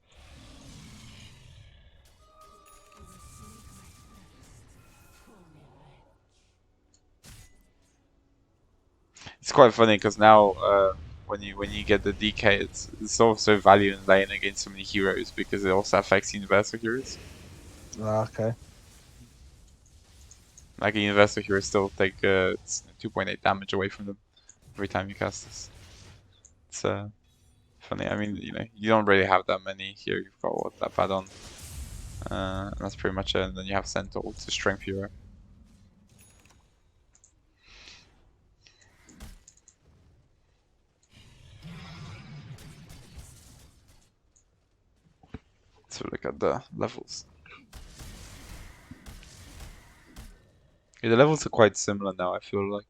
It's quite funny because now when you get the DK, it's also value in lane against so many heroes because it also affects universal heroes. Okay. Like a universal hero still take 2.8 damage away from them every time you cast this. It's funny. I mean, you know, you don't really have that many here. You've got what, that Abaddon, and that's pretty much it. And then you have Centaur, it's a strength hero. Let's look at the levels. Yeah, the levels are quite similar now, I feel like.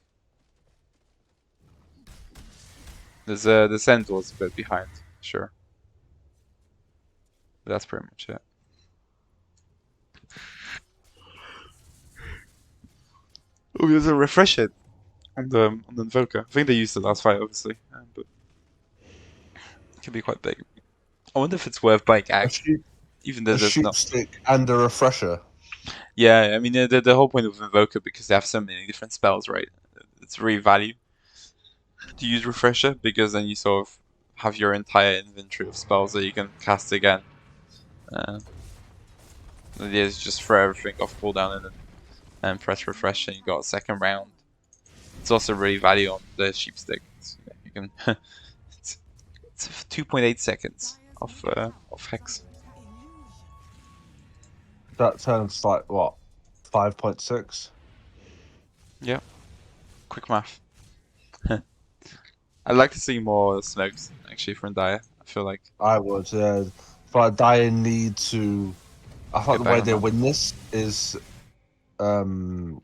There's the Centaur's a bit behind, sure. But that's pretty much it. Oh, there's a refresh hit on the Invoker. I think they used the last fight, obviously, but it can be quite big. I wonder if it's worth buying Axe, even though a there's shoot not. stick and a refresher. Yeah, I mean the whole point of Invoker, because they have so many different spells, right? It's really value to use Refresher because then you sort of have your entire inventory of spells that you can cast again. The idea is just throw everything off cooldown and press refresh, and you got a second round It's also really value on the sheep stick. You can it's 2.8 seconds of hex. That turns like what, 5.6? Yeah, quick math. I'd like to see more smokes actually from Dire. I feel like I would. But Dire need to. I thought get the back way on they that. win this is the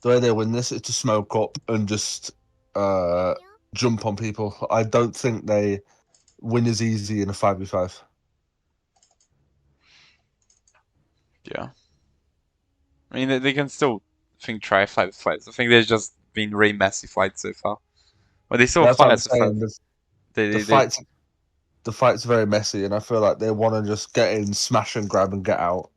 way they win this is to smoke up and just jump on people. I don't think they win as easy in a 5v5. Yeah, I mean they can still try fights. I think there's just been really messy fights so far. But they still That's what fight I'm as a fight. saying. The They fight's very messy, and I feel like they want to just get in, smash and grab, and get out.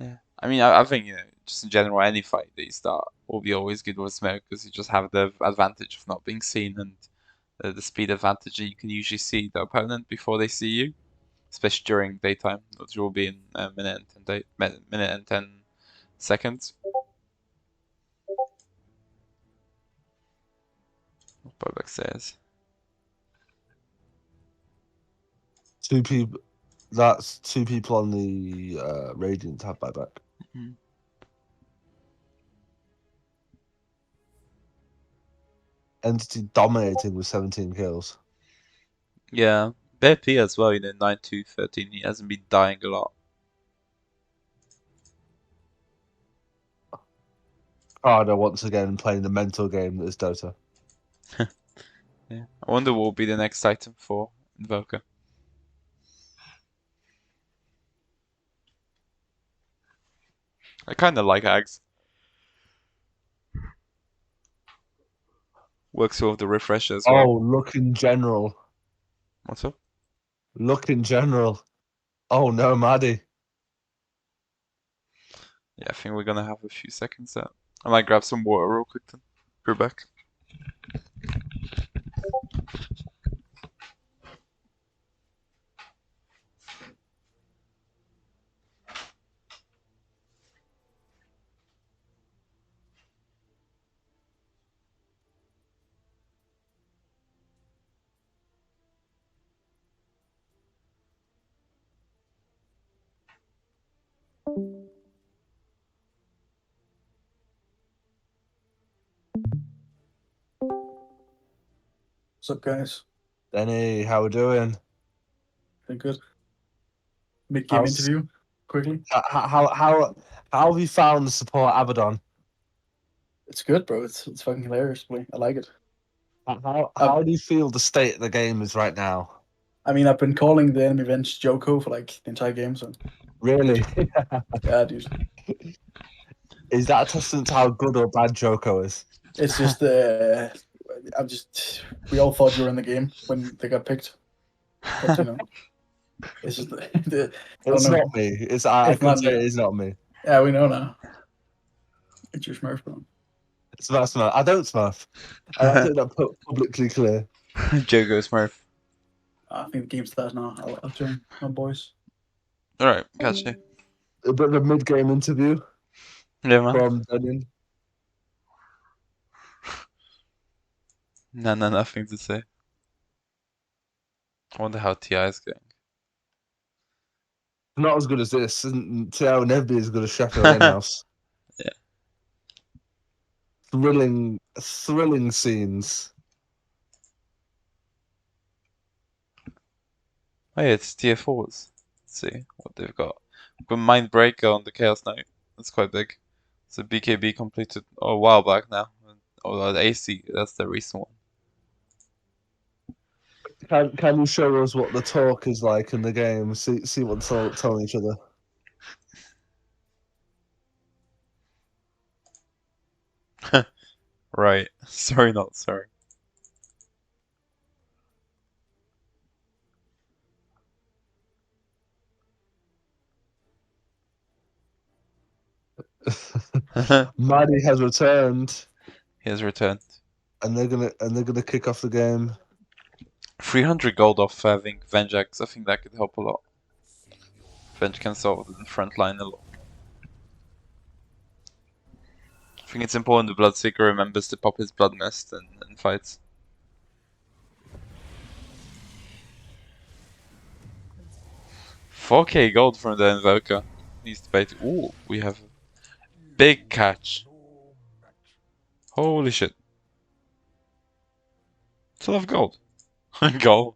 Yeah. I mean, I think, just in general, any fight that you start will be always good with smoke because you just have the advantage of not being seen and the speed advantage, and you can usually see the opponent before they see you, especially during daytime, which will be in a minute and 10 seconds. Buyback says. Two people. That's two people on the Radiant have buyback. Mhm. Entity dominating with 17 kills. Yeah, Bear P as well, 9-2-13. He hasn't been dying a lot. Carter once again playing the mental game that is Dota. Yeah. I wonder what will be the next item for Invoker. I kind of like Ags. Works well with the refresher as well. Oh, look in general. What's up? Look in general. Oh no, Maddie. Yeah, I think we're gonna have a few seconds there. I might grab some water real quick then. Be back. What's up, guys? Denny, how we doing? Been good. Mid-game How's- interview, quickly. How have you found the support Abaddon? It's good, bro. It's fucking hilarious. I like it. How do you feel the state of the game is right now? I mean, I've been calling the enemy bench Joko for like the entire game, so Really? yeah, dude. Is that a testament to how good or bad Joko is? It's just we all thought you were in the game when they got picked, but it's just I It's don't know. not me. I It's can not say you. it's not me. Yeah, we know now. It's your Smurf, bro. It's not Smurf. I don't Smurf. I like to make that publicly clear. Jogo Smurf. I think the game starts now. I'll join my boys. Alright, catch you. A bit of a mid-game interview Yeah, man. from Denny. No, nothing to say. I wonder how TI is going. Not as good as this, and TI will never be as good as Sheffield Inhouse. Yeah. Thrilling scenes. Oh yeah, it's tier 4s. Let's see what they've got. Got Mindbreaker on the Chaos Knight. That's quite big. So BKB completed a while back now. Oh, the AC, that's the recent one. Can you show us what the talk is like in the game? See what they're telling each other. Right. Sorry, not sorry. Maddie has returned, He has returned. and they're gonna kick off the game. 300 gold off having Vengeax. I think that could help a lot. Venge can solve the front line a lot. think it's important the Bloodseeker remembers to pop his Blood Mist and fights. $4K gold from the Invoker. Needs to pay. Ooh, we have a big catch. Holy shit. It's a lot of gold. Gold.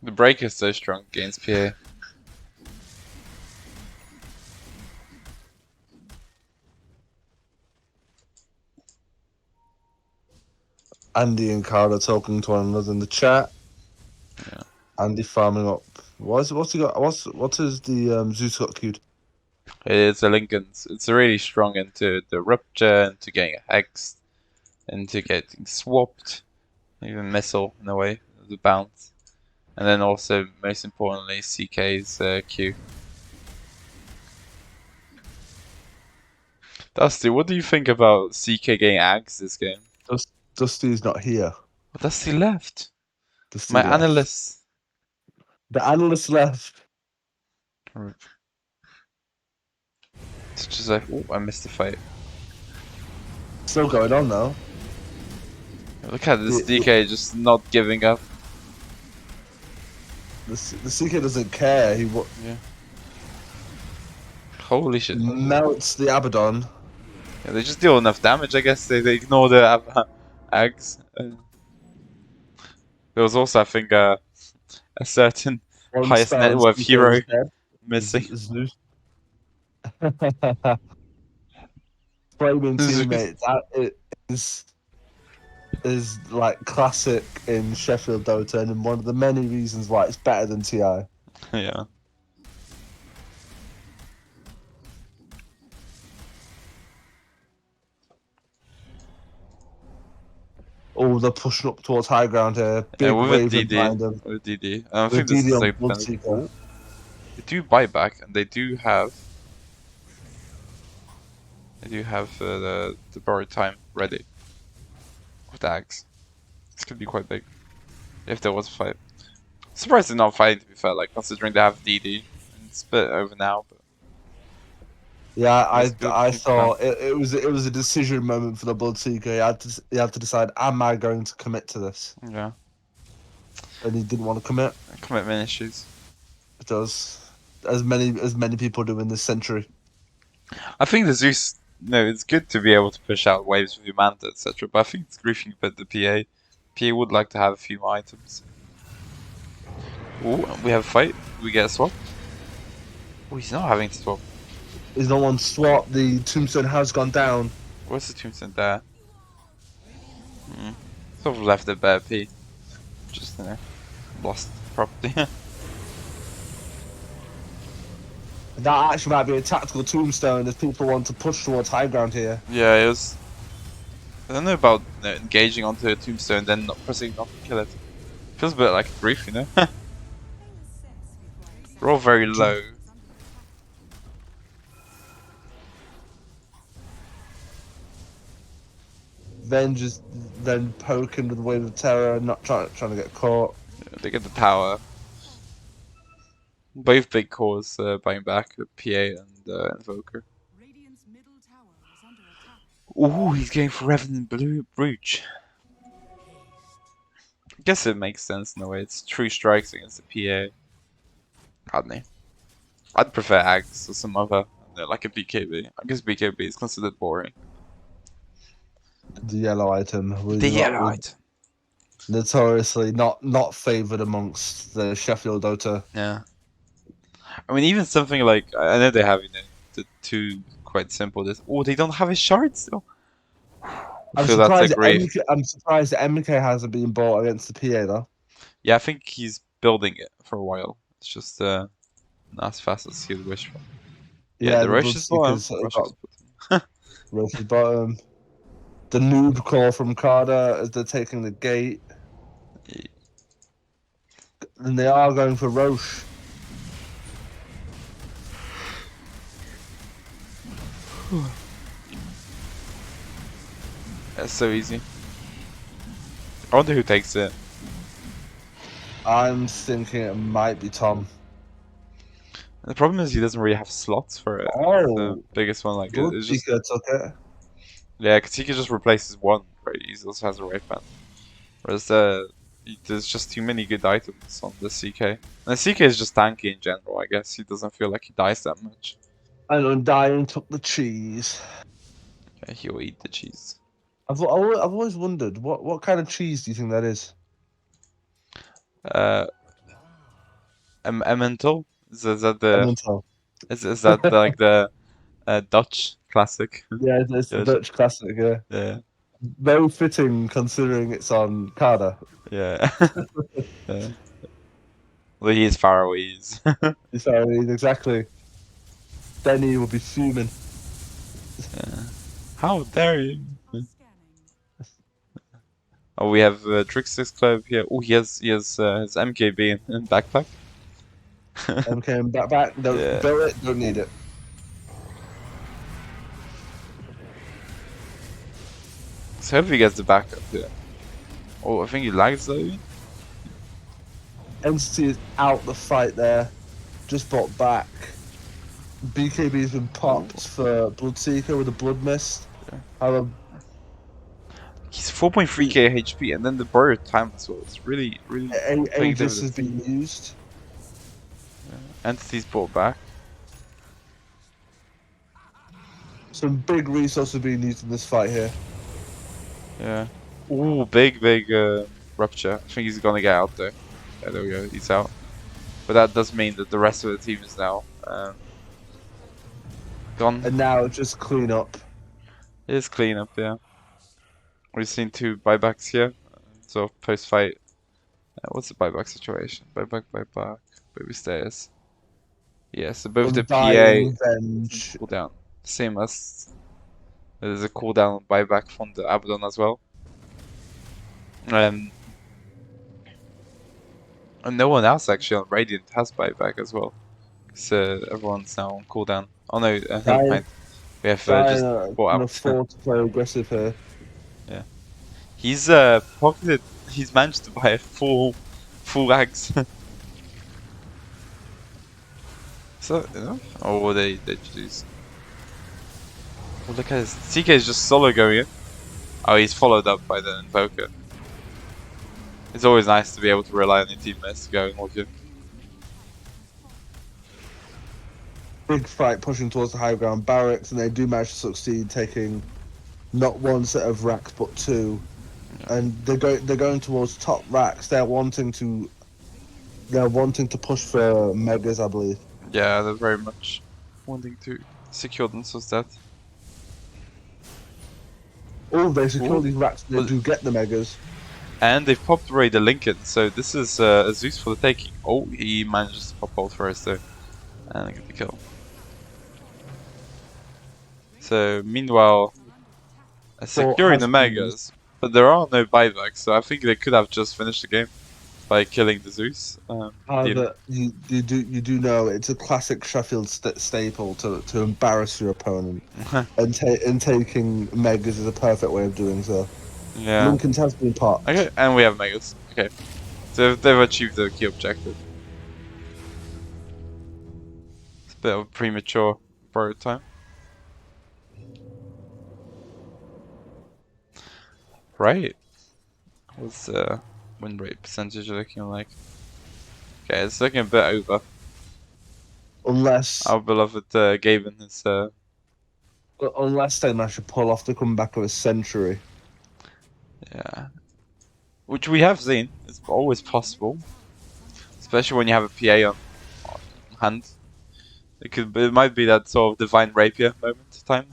The break is so strong against PA. Andy and Carter talking to one another in the chat. Yeah. Andy farming up. What's he got? What is the Zeus got queued? It's a Lincoln's. It's really strong into the Rupture, into getting hexed, into getting swapped, even missile in a way, the bounce. And then also, most importantly, CK's Q. Dusty, what do you think about CK getting Ags this game? Dusty's not here. Well, Dusty left. Dusty My left. analyst. The analyst left. It's just like, oh, I missed the fight. Still going on though. Look at this DK just not giving up. The CK doesn't care. Yeah. Holy shit. Melts the Abaddon. Yeah, they just deal enough damage, I guess. They ignore the Ags. There was also, I think, a certain highest net worth hero missing. Zeus. Flaming teammates. It is like classic in Sheffield Dota, and one of the many reasons why it's better than TI. Yeah. Oh, they're pushing up towards high ground here. Big with Raven DD. behind them. With DD. I With think this DD is on like Bloodseeker. they do buyback, and they do have the borrowed time ready with the Ags. This could be quite big if there was a fight. Surprised they're not fighting, to be fair, like considering they have DD. And it's a bit over now, but Yeah, That's I good. thought it was a decision moment for the Bloodseeker. He had to decide, am I going to commit to this? yeah, And he didn't want to commit. commitment issues. It does, as many people do in this century. I think the Zeus, no, it's good to be able to push out waves with your Manta, etc. But I think it's griefing a bit the PA. PA would like to have a few more items. Ooh, we have a fight. We get a swap. Oh, he's not having to swap. Is no one swap? The tombstone has gone down. What's the tombstone there? Sort of left a bare P. Just, lost property. That actually might be a tactical tombstone if people want to push towards high ground here. Yeah, it was. I don't know about engaging onto a tombstone then not pressing not to kill it. Feels a bit like a grief, We're all very low. Then poking with the wave of terror, not trying to get caught. Yeah, they get the tower. Both big cores buying back, the PA and Invoker. Ooh, he's going for Revenant Brooch. I guess it makes sense in a way. It's true strikes against the PA. Pardon me. I'd prefer Ags or some other, like a BKB. I guess BKB is considered boring. The yellow item. The yellow item. Notoriously not favoured amongst the Sheffield Dota. Yeah. I mean, even something like, I know they have, the two quite simple. Oh, they don't have his shards though. I'm surprised that MK hasn't been bought against the PA though. Yeah, I think he's building it for a while. It's just not as fast as he would wish for. Yeah, the Roche is bottom. Roche is bottom. The noob call from Carter as they're taking the gate. Yeah. And they are going for Roche. That's so easy. I wonder who takes it. I'm thinking it might be Tom. And the problem is he doesn't really have slots for it. That's the biggest one. Like it's just Bloodseeker took it. yeah, because he could just replace his one. Right, he also has a Wraith Band. Whereas there's just too many good items on the CK. And the CK is just tanky in general. I guess he doesn't feel like he dies that much. And Undying took the cheese. Yeah, he'll eat the cheese. I've always wondered what kind of cheese do you think that is? Emmental? Is that the Emmental. is that like the Dutch classic? Yeah, it's the Dutch classic. Yeah, Yeah. very fitting considering it's on Carter. Yeah. Yeah. Well, he is Faroese. So exactly. Denny will be fuming. Yeah. How dare you? Oh, we have Trickster's Club here. Oh, he has his MKB in backpack. MK back. Don't Yeah. build it. Don't need it. So hopefully he gets the backup here. Oh, I think he lags though. Entity is out the fight there. Just bought back. BKB's been popped for Bloodseeker with a Blood Mist. Yeah. He's 4.3k HP, and then the borrowed time as well. It's really Aegis has been used. Yeah. Entity's brought back. Some big resources being used in this fight here. Yeah. Ooh, big rupture. I think he's gonna get out there. Yeah, there we go. He's out. But that does mean that the rest of the team is now gone. And now just clean up. It is clean up, yeah. We've seen 2 buybacks here. So post fight. What's the buyback situation? Buyback, baby stairs. Yeah, so both the PA Venge. cooldown. Same as there's a cooldown buyback from the Abaddon as well. And no one else actually on Radiant has buyback as well. So everyone's now on cooldown. Oh no, never mind. We have just bought out. Afford to play aggressive here. Yeah. He's pocketed. He's managed to buy a full axe. So enough? Or they just. Oh, look at this. CK is just solo going in. Oh, he's followed up by the Invoker. It's always nice to be able to rely on your teammates going with you. Big fight pushing towards the high ground barracks, and they do manage to succeed, taking not one set of racks but 2. Yeah. And they're going towards top racks. They're wanting to push for megas, I believe. Yeah, they're very much wanting to secure themselves that. Oh, they secure these racks. They do get the megas. And they've popped away the Lincoln, so this is a Zeus for the taking. Oh, he manages to pop both first though, and get the kill. So meanwhile, securing the megas, but there are no buybacks, so I think they could have just finished the game by killing the Zeus. However, you do know it's a classic Sheffield staple to embarrass your opponent, and taking megas is a perfect way of doing so. Yeah. Lincoln's has been popped. Okay, and we have megas. Okay, so they've achieved the key objective. It's a bit of a premature borrowed time. Right. What's win rate percentage looking like? Okay, it's looking a bit over. Unless our beloved Gaben is. Unless they manage to pull off the comeback of a century. Yeah. Which we have seen. It's always possible. Especially when you have a PA on hand. It might be that sort of divine rapier moment time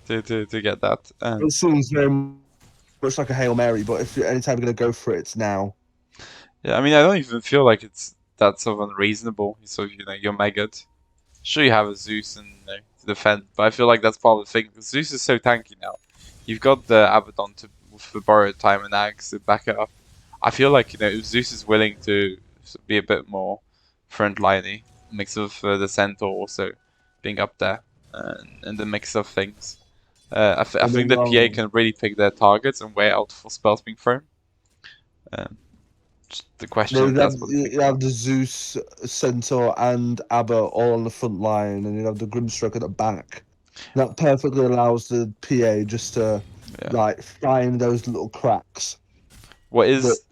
to get that. It seems very much like a Hail Mary, but if you're anytime you're going to go for it, it's now. Yeah, I mean, I don't even feel like it's that sort of unreasonable. So, you're Megad. Sure, you have a Zeus and to defend, but I feel like that's part of the thing. Zeus is so tanky now. You've got the Abaddon for borrowed time and Axe to back it up. I feel like if Zeus is willing to be a bit more frontliney, mix of the Centaur also being up there and the mix of things. I think the PA can really pick their targets and wait out for spells being thrown. Just the question if that's what they think. You have the Zeus, Centaur, and Abba all on the front line, and you have the Grimstroke at the back. That perfectly allows the PA just to find those little cracks. What is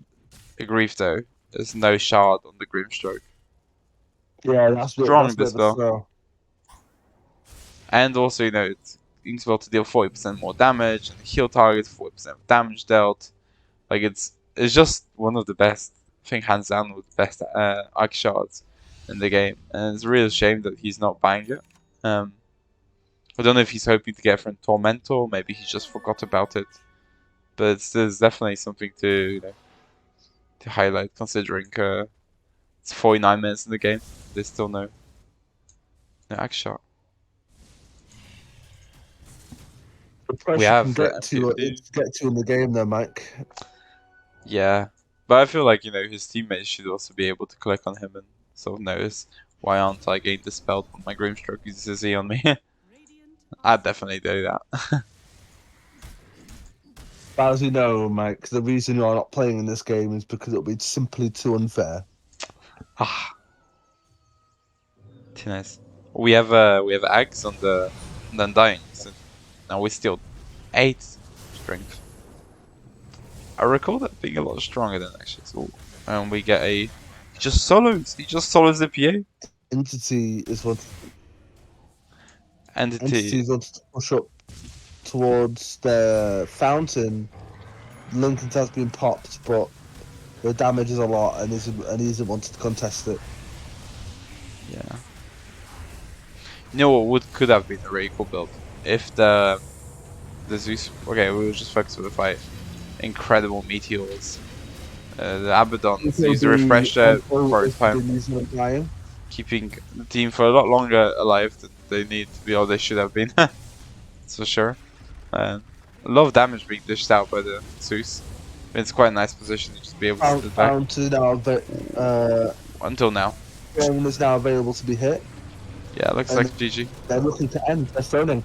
a grief though? There's no shard on the Grimstroke. Yeah, that's a bit of a throw. And also, it's useful to deal 40% more damage, and the heal targets 40% of damage dealt. Like it's just one of the best. I think hands down one of the best arc shards in the game, and it's a real shame that he's not buying it. I don't know if he's hoping to get from Tormentor, maybe he just forgot about it. But there's definitely something to to highlight, considering it's 49 minutes in the game. There's still no axe shot. The pressure can get to in the game, though, Mike. Yeah, but I feel like his teammates should also be able to click on him and sort of notice, why aren't I getting dispelled when my Grimstroke uses Z on me? I'd definitely do that. But as you know, Mike, the reason you're not playing in this game is because it'll be simply too unfair. Ah, too nice. We have Ags on the Undying, so now we still 8 strength. I recall that being a lot stronger than actually. So, and we get he just solos the PA. Entity is what. Entity is wanted to push up towards the fountain. Lincoln has been popped, but the damage is a lot, and he isn't wanted to contest it. Yeah. What could have been a really cool build if the Zeus. Okay, we will just focus on the fight. Incredible meteors. The Abaddon use a refresher for his time, keeping the team for a lot longer alive than they need to be, or they should have been. That's for sure. A lot of damage being dished out by the Zeus. It's quite a nice position to just be able to sit back. Until now. Is now available to be hit. Yeah, looks like GG. They're looking to end. They're stoning.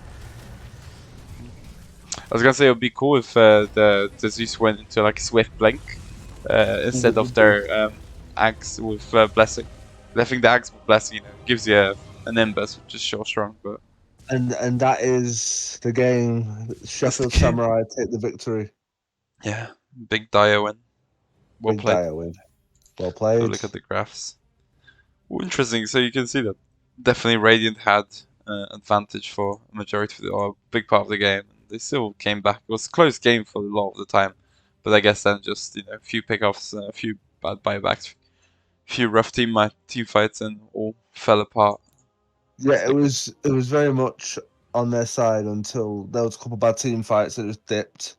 I was gonna say it would be cool if the Zeus went into like Swift Blink instead of their Axe with Blessing. I think the Axe with Blessing, gives you an Nimbus, which is sure strong, but. And that is the game. Sheffield Samurai take the victory. Yeah, big Dire win. Well played. Dire win. Well played. Look at the graphs. Ooh, interesting. So you can see that definitely Radiant had advantage for a majority of or a big part of the game. They still came back. It was a close game for a lot of the time, but I guess then just a few pickoffs, a few bad buybacks, a few rough team fights, and all fell apart. Yeah, it was very much on their side until there was a couple of bad team fights that just dipped.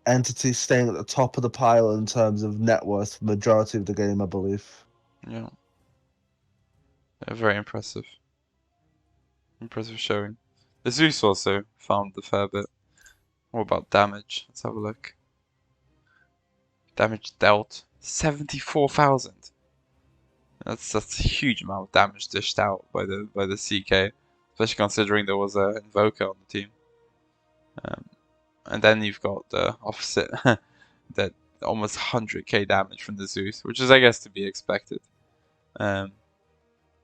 Entity staying at the top of the pile in terms of net worth for the majority of the game, I believe. Yeah, very impressive. Impressive showing. The Zeus also found a fair bit. What about damage? Let's have a look. Damage dealt 74,000. That's a huge amount of damage dished out by the CK, especially considering there was an Invoker on the team. And then you've got the opposite, that almost 100k damage from the Zeus, which is I guess to be expected.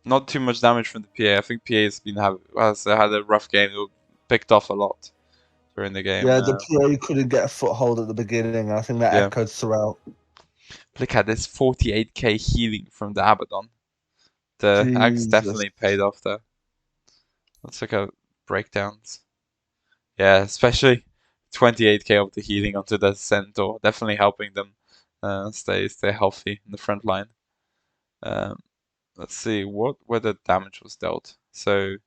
Not too much damage from the PA. I think PA has had a rough game. It picked off a lot during the game. Yeah, the PA couldn't get a foothold at the beginning. I think that echoed throughout. Look at this 48k healing from the Abaddon. The Axe definitely paid off there. Let's look at breakdowns. Yeah, especially 28k of the healing onto the Centaur, definitely helping them stay healthy in the front line. Let's see where the damage was dealt. So it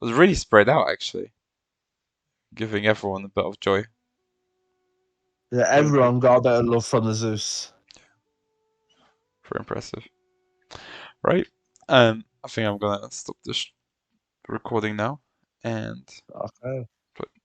was really spread out actually, giving everyone a bit of joy. Yeah, everyone got a bit of love from the Zeus. Very impressive. Right. I think I'm gonna stop this recording now, and